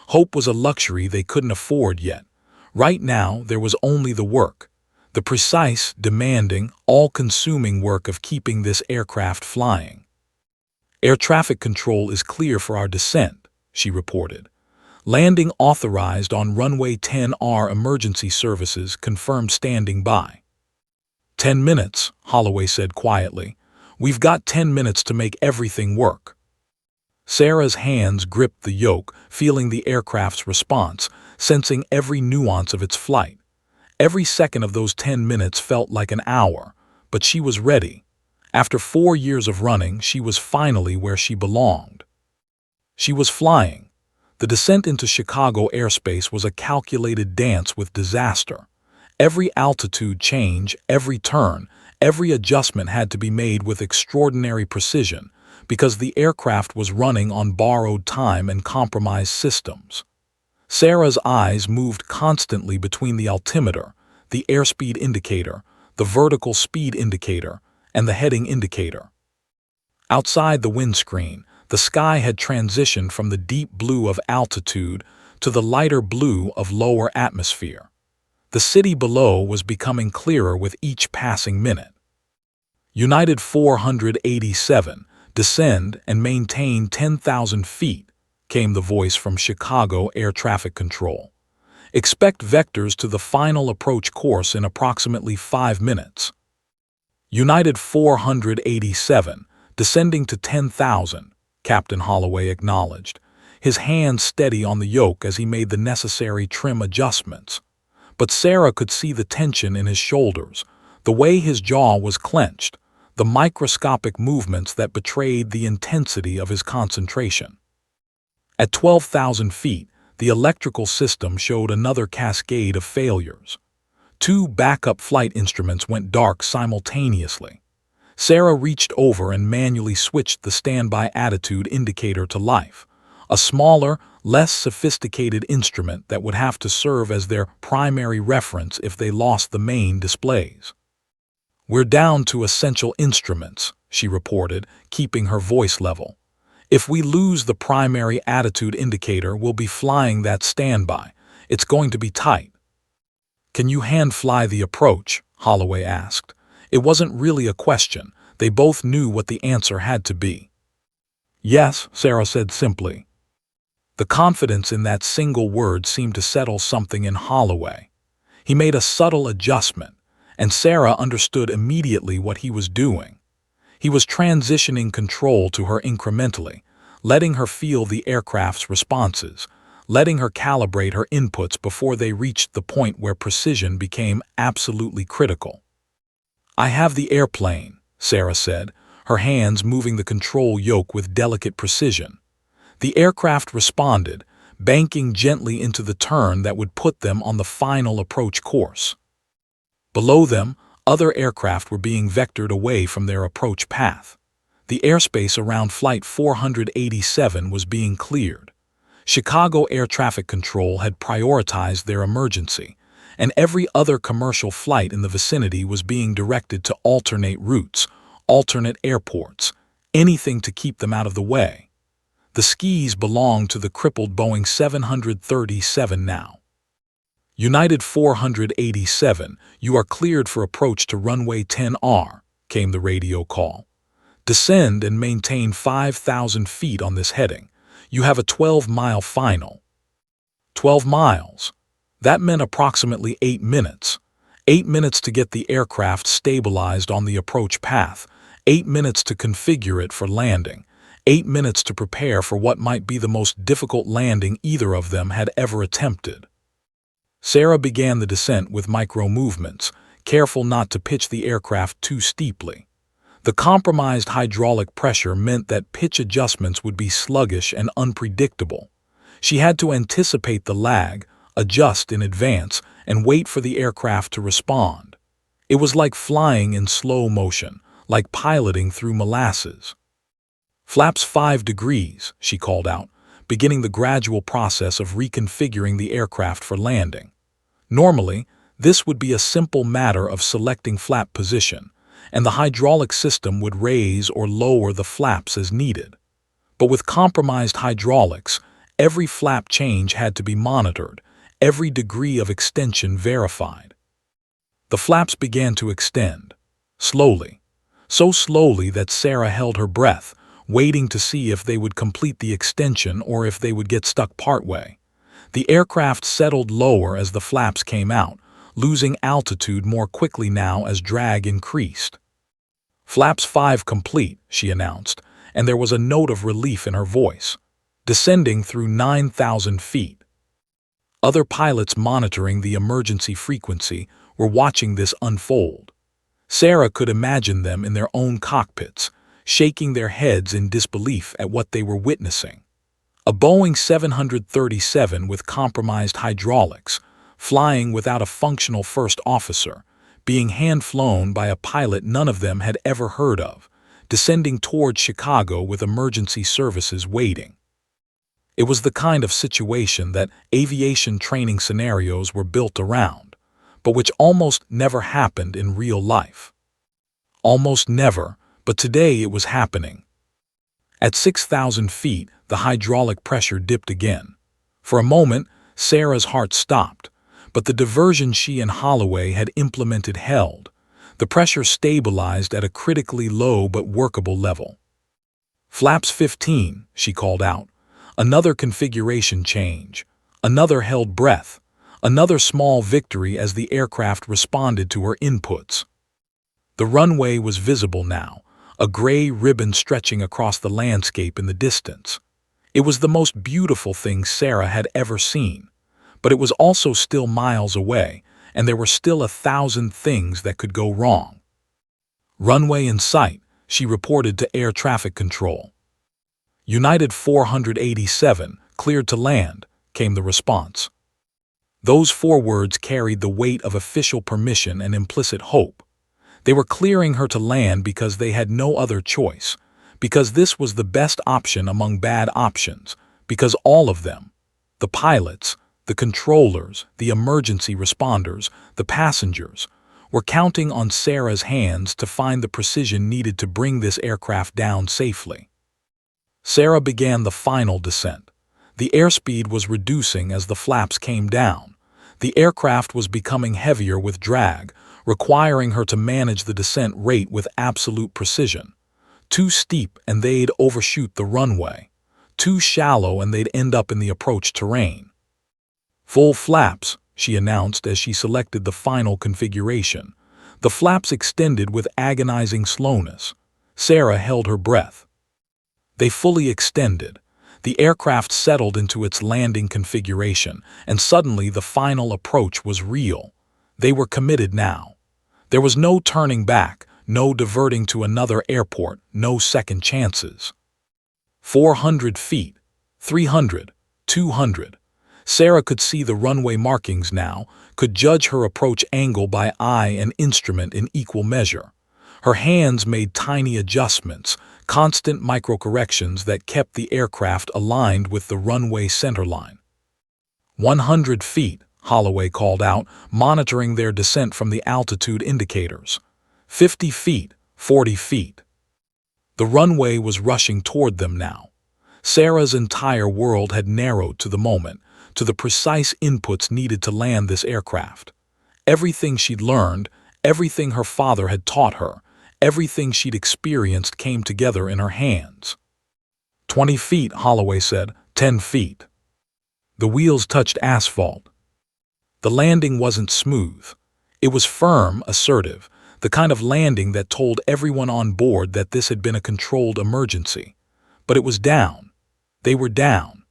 Speaker 1: Hope was a luxury they couldn't afford yet. Right now, there was only the work, the precise, demanding, all-consuming work of keeping this aircraft flying. Air traffic control is clear for our descent, she reported. Landing authorized on runway 10R. Emergency services confirmed standing by. 10 minutes, Holloway said quietly. We've got 10 minutes to make everything work. Sarah's hands gripped the yoke, feeling the aircraft's response, sensing every nuance of its flight. Every second of those 10 minutes felt like an hour, but she was ready. After 4 years of running, she was finally where she belonged. She was flying. The descent into Chicago airspace was a calculated dance with disaster. Every altitude change, every turn, every adjustment had to be made with extraordinary precision because the aircraft was running on borrowed time and compromised systems. Sarah's eyes moved constantly between the altimeter, the airspeed indicator, the vertical speed indicator, and the heading indicator. Outside the windscreen, the sky had transitioned from the deep blue of altitude to the lighter blue of lower atmosphere. The city below was becoming clearer with each passing minute. United 487, descend and maintain 10,000 feet, came the voice from Chicago Air Traffic Control. Expect vectors to the final approach course in approximately 5 minutes. United 487, descending to 10,000, Captain Holloway acknowledged, his hands steady on the yoke as he made the necessary trim adjustments. But Sarah could see the tension in his shoulders, the way his jaw was clenched, the microscopic movements that betrayed the intensity of his concentration. At 12,000 feet, the electrical system showed another cascade of failures. 2 backup flight instruments went dark simultaneously. Sarah reached over and manually switched the standby attitude indicator to life, a smaller, less sophisticated instrument that would have to serve as their primary reference if they lost the main displays. "We're down to essential instruments," she reported, keeping her voice level. "If we lose the primary attitude indicator, we'll be flying that standby. It's going to be tight." "Can you hand-fly the approach?" Holloway asked. It wasn't really a question. They both knew what the answer had to be. "Yes," Sarah said simply. The confidence in that single word seemed to settle something in Holloway. He made a subtle adjustment, and Sarah understood immediately what he was doing. He was transitioning control to her incrementally, letting her feel the aircraft's responses, letting her calibrate her inputs before they reached the point where precision became absolutely critical. "I have the airplane," Sarah said, her hands moving the control yoke with delicate precision. The aircraft responded, banking gently into the turn that would put them on the final approach course. Below them, other aircraft were being vectored away from their approach path. The airspace around Flight 487 was being cleared. Chicago Air Traffic Control had prioritized their emergency, and every other commercial flight in the vicinity was being directed to alternate routes, alternate airports, anything to keep them out of the way. The skis belonged to the crippled Boeing 737 now. "United 487, you are cleared for approach to runway 10R, came the radio call. "Descend and maintain 5,000 feet on this heading. You have a 12-mile final." 12 miles. That meant approximately 8 minutes. 8 minutes to get the aircraft stabilized on the approach path, 8 minutes to configure it for landing, 8 minutes to prepare for what might be the most difficult landing either of them had ever attempted. Sarah began the descent with micro-movements, careful not to pitch the aircraft too steeply. The compromised hydraulic pressure meant that pitch adjustments would be sluggish and unpredictable. She had to anticipate the lag, adjust in advance, and wait for the aircraft to respond. It was like flying in slow motion, like piloting through molasses. "Flaps 5 degrees, she called out, beginning the gradual process of reconfiguring the aircraft for landing. Normally, this would be a simple matter of selecting flap position, and the hydraulic system would raise or lower the flaps as needed. But with compromised hydraulics, every flap change had to be monitored, every degree of extension verified. The flaps began to extend, slowly, so slowly that Sarah held her breath, waiting to see if they would complete the extension or if they would get stuck partway. The aircraft settled lower as the flaps came out, losing altitude more quickly now as drag increased. "Flaps 5 complete," she announced, and there was a note of relief in her voice. "Descending through 9,000 feet. Other pilots monitoring the emergency frequency were watching this unfold. Sarah could imagine them in their own cockpits, shaking their heads in disbelief at what they were witnessing. A Boeing 737 with compromised hydraulics, flying without a functional first officer, being hand-flown by a pilot none of them had ever heard of, descending toward Chicago with emergency services waiting. It was the kind of situation that aviation training scenarios were built around, but which almost never happened in real life. Almost never, but today it was happening. At 6,000 feet, the hydraulic pressure dipped again. For a moment, Sarah's heart stopped, but the diversion she and Holloway had implemented held. The pressure stabilized at a critically low but workable level. "Flaps 15, she called out. Another configuration change, another held breath, another small victory as the aircraft responded to her inputs. The runway was visible now, a gray ribbon stretching across the landscape in the distance. It was the most beautiful thing Sarah had ever seen, but it was also still miles away, and there were still 1,000 things that could go wrong. "Runway in sight," she reported to air traffic control. "United 487, cleared to land," came the response. Those 4 words carried the weight of official permission and implicit hope. They were clearing her to land because they had no other choice, because this was the best option among bad options, because all of them, the pilots, the controllers, the emergency responders, the passengers, were counting on Sarah's hands to find the precision needed to bring this aircraft down safely. Sarah began the final descent. The airspeed was reducing as the flaps came down. The aircraft was becoming heavier with drag, requiring her to manage the descent rate with absolute precision. Too steep and they'd overshoot the runway. Too shallow and they'd end up in the approach terrain. "Full flaps," she announced as she selected the final configuration. The flaps extended with agonizing slowness. Sarah held her breath. They fully extended. The aircraft settled into its landing configuration, and suddenly the final approach was real. They were committed now. There was no turning back, no diverting to another airport, no second chances. 400 feet, 300, 200. Sarah could see the runway markings now, could judge her approach angle by eye and instrument in equal measure. Her hands made tiny adjustments, constant microcorrections that kept the aircraft aligned with the runway centerline. 100 feet, Holloway called out, monitoring their descent from the altitude indicators. 50 feet, 40 feet. The runway was rushing toward them now. Sarah's entire world had narrowed to the moment, to the precise inputs needed to land this aircraft. Everything she'd learned, everything her father had taught her, everything she'd experienced came together in her hands. 20 feet, Holloway said, 10 feet. The wheels touched asphalt. The landing wasn't smooth. It was firm, assertive, the kind of landing that told everyone on board that this had been a controlled emergency. But it was down. They were down.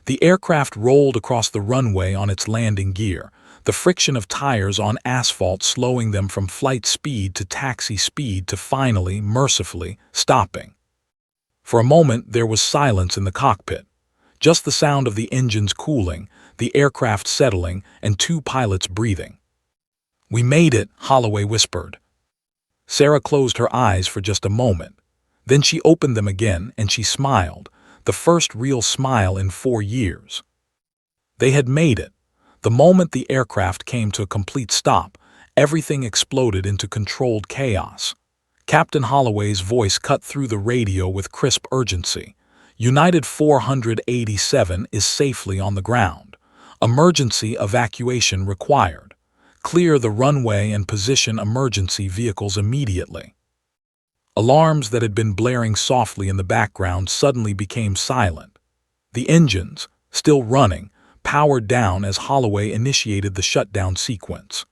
Speaker 1: The aircraft rolled across the runway on its landing gear, the friction of tires on asphalt slowing them from flight speed to taxi speed to finally, mercifully, stopping. For a moment there was silence in the cockpit. Just the sound of the engines cooling, the aircraft settling, and 2 pilots breathing. "We made it," Holloway whispered. Sarah closed her eyes for just a moment. Then she opened them again and she smiled, the first real smile in 4 years. They had made it. The moment the aircraft came to a complete stop, everything exploded into controlled chaos. Captain Holloway's voice cut through the radio with crisp urgency. "United 487 is safely on the ground. Emergency evacuation required. Clear the runway and position emergency vehicles immediately." Alarms that had been blaring softly in the background suddenly became silent. The engines, still running, powered down as Holloway initiated the shutdown sequence.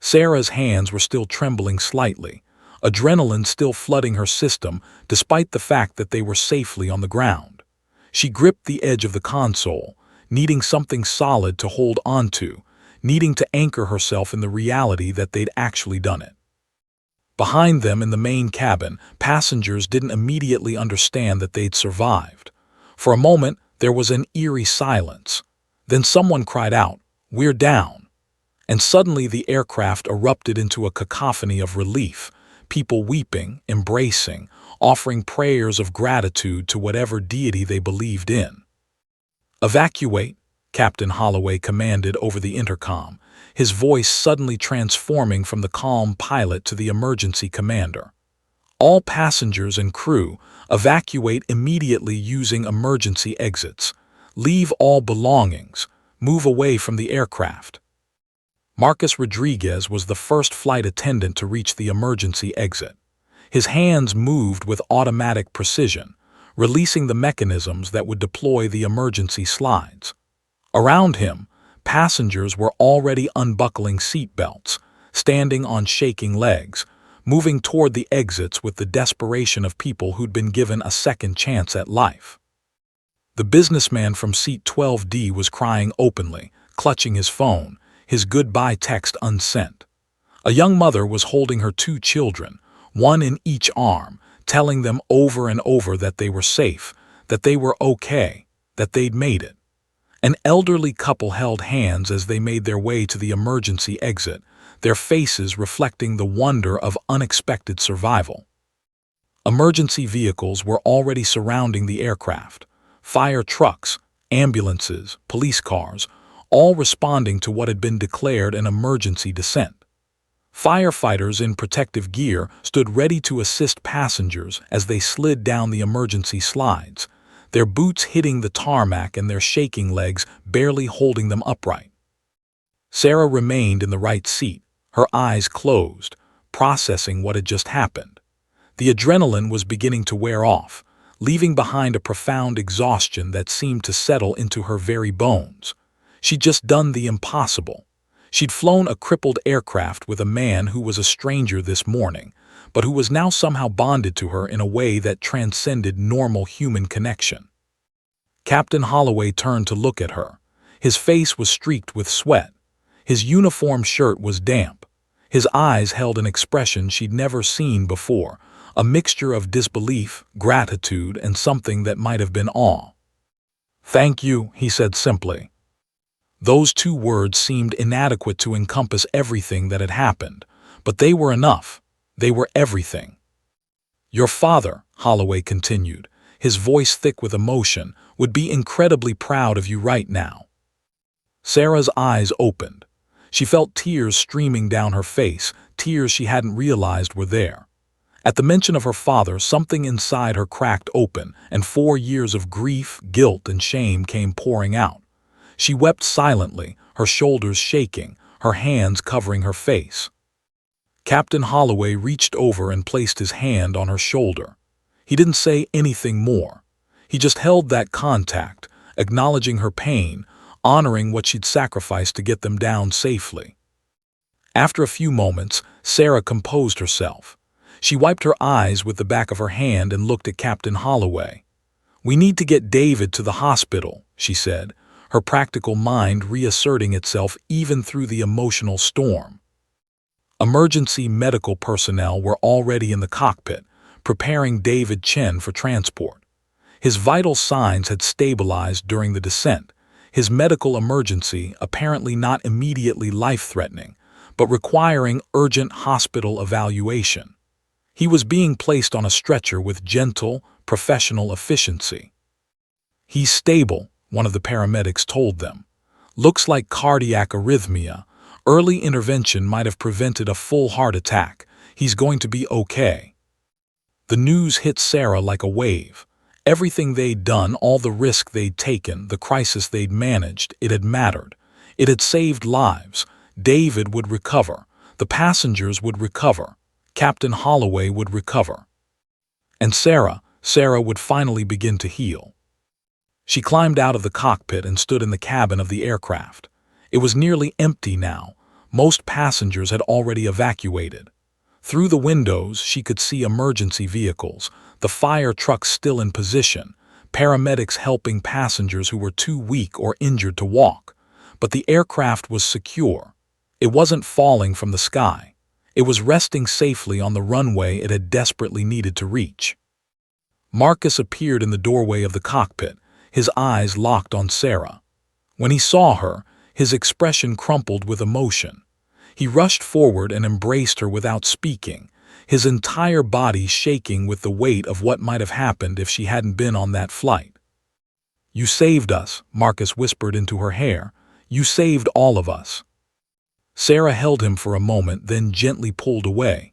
Speaker 1: Sarah's hands were still trembling slightly, adrenaline still flooding her system despite the fact that they were safely on the ground. She gripped the edge of the console, needing something solid to hold onto, needing to anchor herself in the reality that they'd actually done it. Behind them in the main cabin, passengers didn't immediately understand that they'd survived. For a moment, there was an eerie silence. Then someone cried out, "We're down." And suddenly the aircraft erupted into a cacophony of relief, people weeping, embracing, offering prayers of gratitude to whatever deity they believed in. "Evacuate," Captain Holloway commanded over the intercom, his voice suddenly transforming from the calm pilot to the emergency commander. "All passengers and crew, evacuate immediately using emergency exits. Leave all belongings. Move away from the aircraft." Marcus Rodriguez was the first flight attendant to reach the emergency exit. His hands moved with automatic precision, releasing the mechanisms that would deploy the emergency slides. Around him, passengers were already unbuckling seat belts, standing on shaking legs, moving toward the exits with the desperation of people who'd been given a second chance at life. The businessman from seat 12D was crying openly, clutching his phone, his goodbye text unsent. A young mother was holding her two children, one in each arm, telling them over and over that they were safe, that they were okay, that they'd made it. An elderly couple held hands as they made their way to the emergency exit, their faces reflecting the wonder of unexpected survival. Emergency vehicles were already surrounding the aircraft. Fire trucks, ambulances, police cars, all responding to what had been declared an emergency descent. Firefighters in protective gear stood ready to assist passengers as they slid down the emergency slides, their boots hitting the tarmac and their shaking legs barely holding them upright. Sarah remained in the right seat, her eyes closed, processing what had just happened. The adrenaline was beginning to wear off, leaving behind a profound exhaustion that seemed to settle into her very bones. She'd just done the impossible. She'd flown a crippled aircraft with a man who was a stranger this morning, but who was now somehow bonded to her in a way that transcended normal human connection. Captain Holloway turned to look at her. His face was streaked with sweat. His uniform shirt was damp. His eyes held an expression she'd never seen before, a mixture of disbelief, gratitude, and something that might have been awe. "Thank you," he said simply. Those two words seemed inadequate to encompass everything that had happened, but they were enough. They were everything. "Your father," Holloway continued, his voice thick with emotion, "would be incredibly proud of you right now." Sarah's eyes opened. She felt tears streaming down her face, tears she hadn't realized were there. At the mention of her father, something inside her cracked open, and 4 years of grief, guilt, and shame came pouring out. She wept silently, her shoulders shaking, her hands covering her face. Captain Holloway reached over and placed his hand on her shoulder. He didn't say anything more. He just held that contact, acknowledging her pain, honoring what she'd sacrificed to get them down safely. After a few moments, Sarah composed herself. She wiped her eyes with the back of her hand and looked at Captain Holloway. "We need to get David to the hospital," she said, her practical mind reasserting itself even through the emotional storm. Emergency medical personnel were already in the cockpit, preparing David Chen for transport. His vital signs had stabilized during the descent, his medical emergency apparently not immediately life-threatening, but requiring urgent hospital evaluation. He was being placed on a stretcher with gentle, professional efficiency. "He's stable," one of the paramedics told them. "Looks like cardiac arrhythmia. Early intervention might have prevented a full heart attack. He's going to be okay." The news hit Sarah like a wave. Everything they'd done, all the risk they'd taken, the crisis they'd managed, it had mattered. It had saved lives. David would recover. The passengers would recover. Captain Holloway would recover. And Sarah would finally begin to heal. She climbed out of the cockpit and stood in the cabin of the aircraft. It was nearly empty now. Most passengers had already evacuated. Through the windows, she could see emergency vehicles, the fire trucks still in position, paramedics helping passengers who were too weak or injured to walk. But the aircraft was secure. It wasn't falling from the sky. It was resting safely on the runway it had desperately needed to reach. Marcus appeared in the doorway of the cockpit, his eyes locked on Sarah. When he saw her, his expression crumpled with emotion. He rushed forward and embraced her without speaking, his entire body shaking with the weight of what might have happened if she hadn't been on that flight. "You saved us," Marcus whispered into her hair. "You saved all of us." Sarah held him for a moment, then gently pulled away.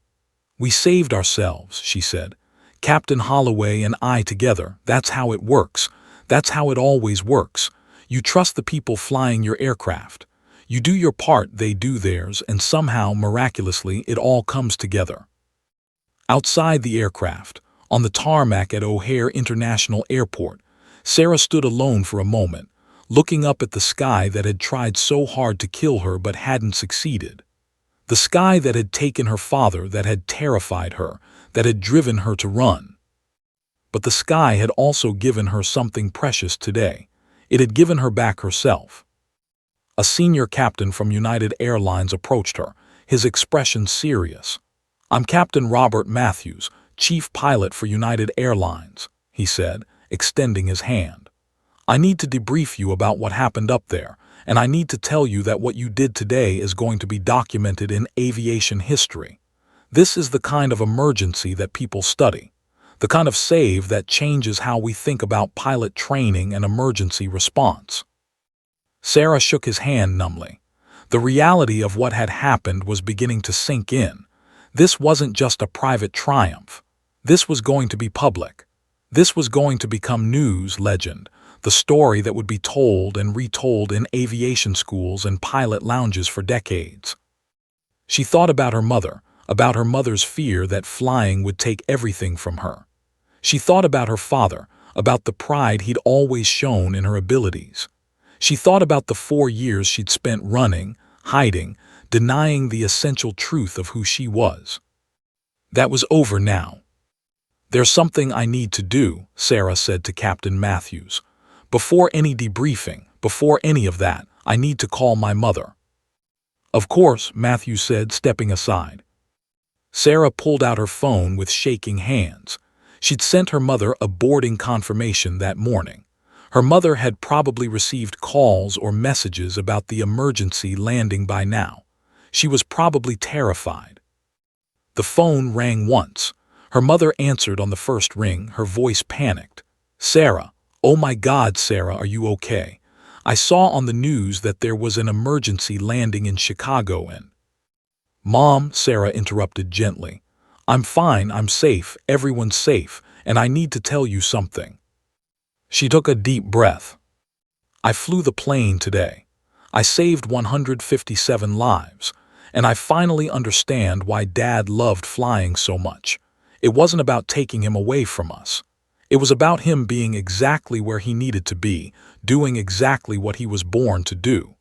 Speaker 1: "We saved ourselves," she said. "Captain Holloway and I together. That's how it works. That's how it always works. You trust the people flying your aircraft. You do your part, they do theirs, and somehow, miraculously, it all comes together." Outside the aircraft, on the tarmac at O'Hare International Airport, Sarah stood alone for a moment, looking up at the sky that had tried so hard to kill her but hadn't succeeded. The sky that had taken her father, that had terrified her, that had driven her to run. But the sky had also given her something precious today. It had given her back herself. A senior captain from United Airlines approached her, his expression serious. "I'm Captain Robert Matthews, chief pilot for United Airlines," he said, extending his hand. "I need to debrief you about what happened up there, and I need to tell you that what you did today is going to be documented in aviation history. This is the kind of emergency that people study, the kind of save that changes how we think about pilot training and emergency response." Sarah shook his hand numbly. The reality of what had happened was beginning to sink in. This wasn't just a private triumph. This was going to be public. This was going to become news legend, the story that would be told and retold in aviation schools and pilot lounges for decades. She thought about her mother's fear that flying would take everything from her. She thought about her father, about the pride he'd always shown in her abilities. She thought about the 4 years she'd spent running, hiding, denying the essential truth of who she was. That was over now. "There's something I need to do," Sarah said to Captain Matthews. "Before any debriefing, before any of that, I need to call my mother." "Of course," Matthews said, stepping aside. Sarah pulled out her phone with shaking hands. She'd sent her mother a boarding confirmation that morning. Her mother had probably received calls or messages about the emergency landing by now. She was probably terrified. The phone rang once. Her mother answered on the first ring, her voice panicked. "Sarah, oh my God, Sarah, are you okay? I saw on the news that there was an emergency landing in Chicago and—" "Mom," Sarah interrupted gently. "I'm fine, I'm safe, everyone's safe, and I need to tell you something." She took a deep breath. "I flew the plane today. I saved 157 lives, and I finally understand why Dad loved flying so much. It wasn't about taking him away from us. It was about him being exactly where he needed to be, doing exactly what he was born to do."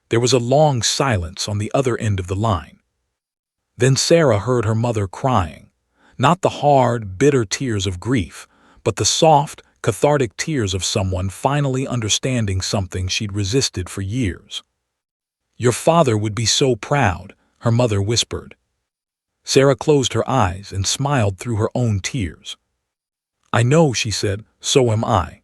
Speaker 1: There was a long silence on the other end of the line. Then Sarah heard her mother crying, not the hard, bitter tears of grief, but the soft, cathartic tears of someone finally understanding something she'd resisted for years. "Your father would be so proud," her mother whispered. Sarah closed her eyes and smiled through her own tears. "I know," she said, "so am I.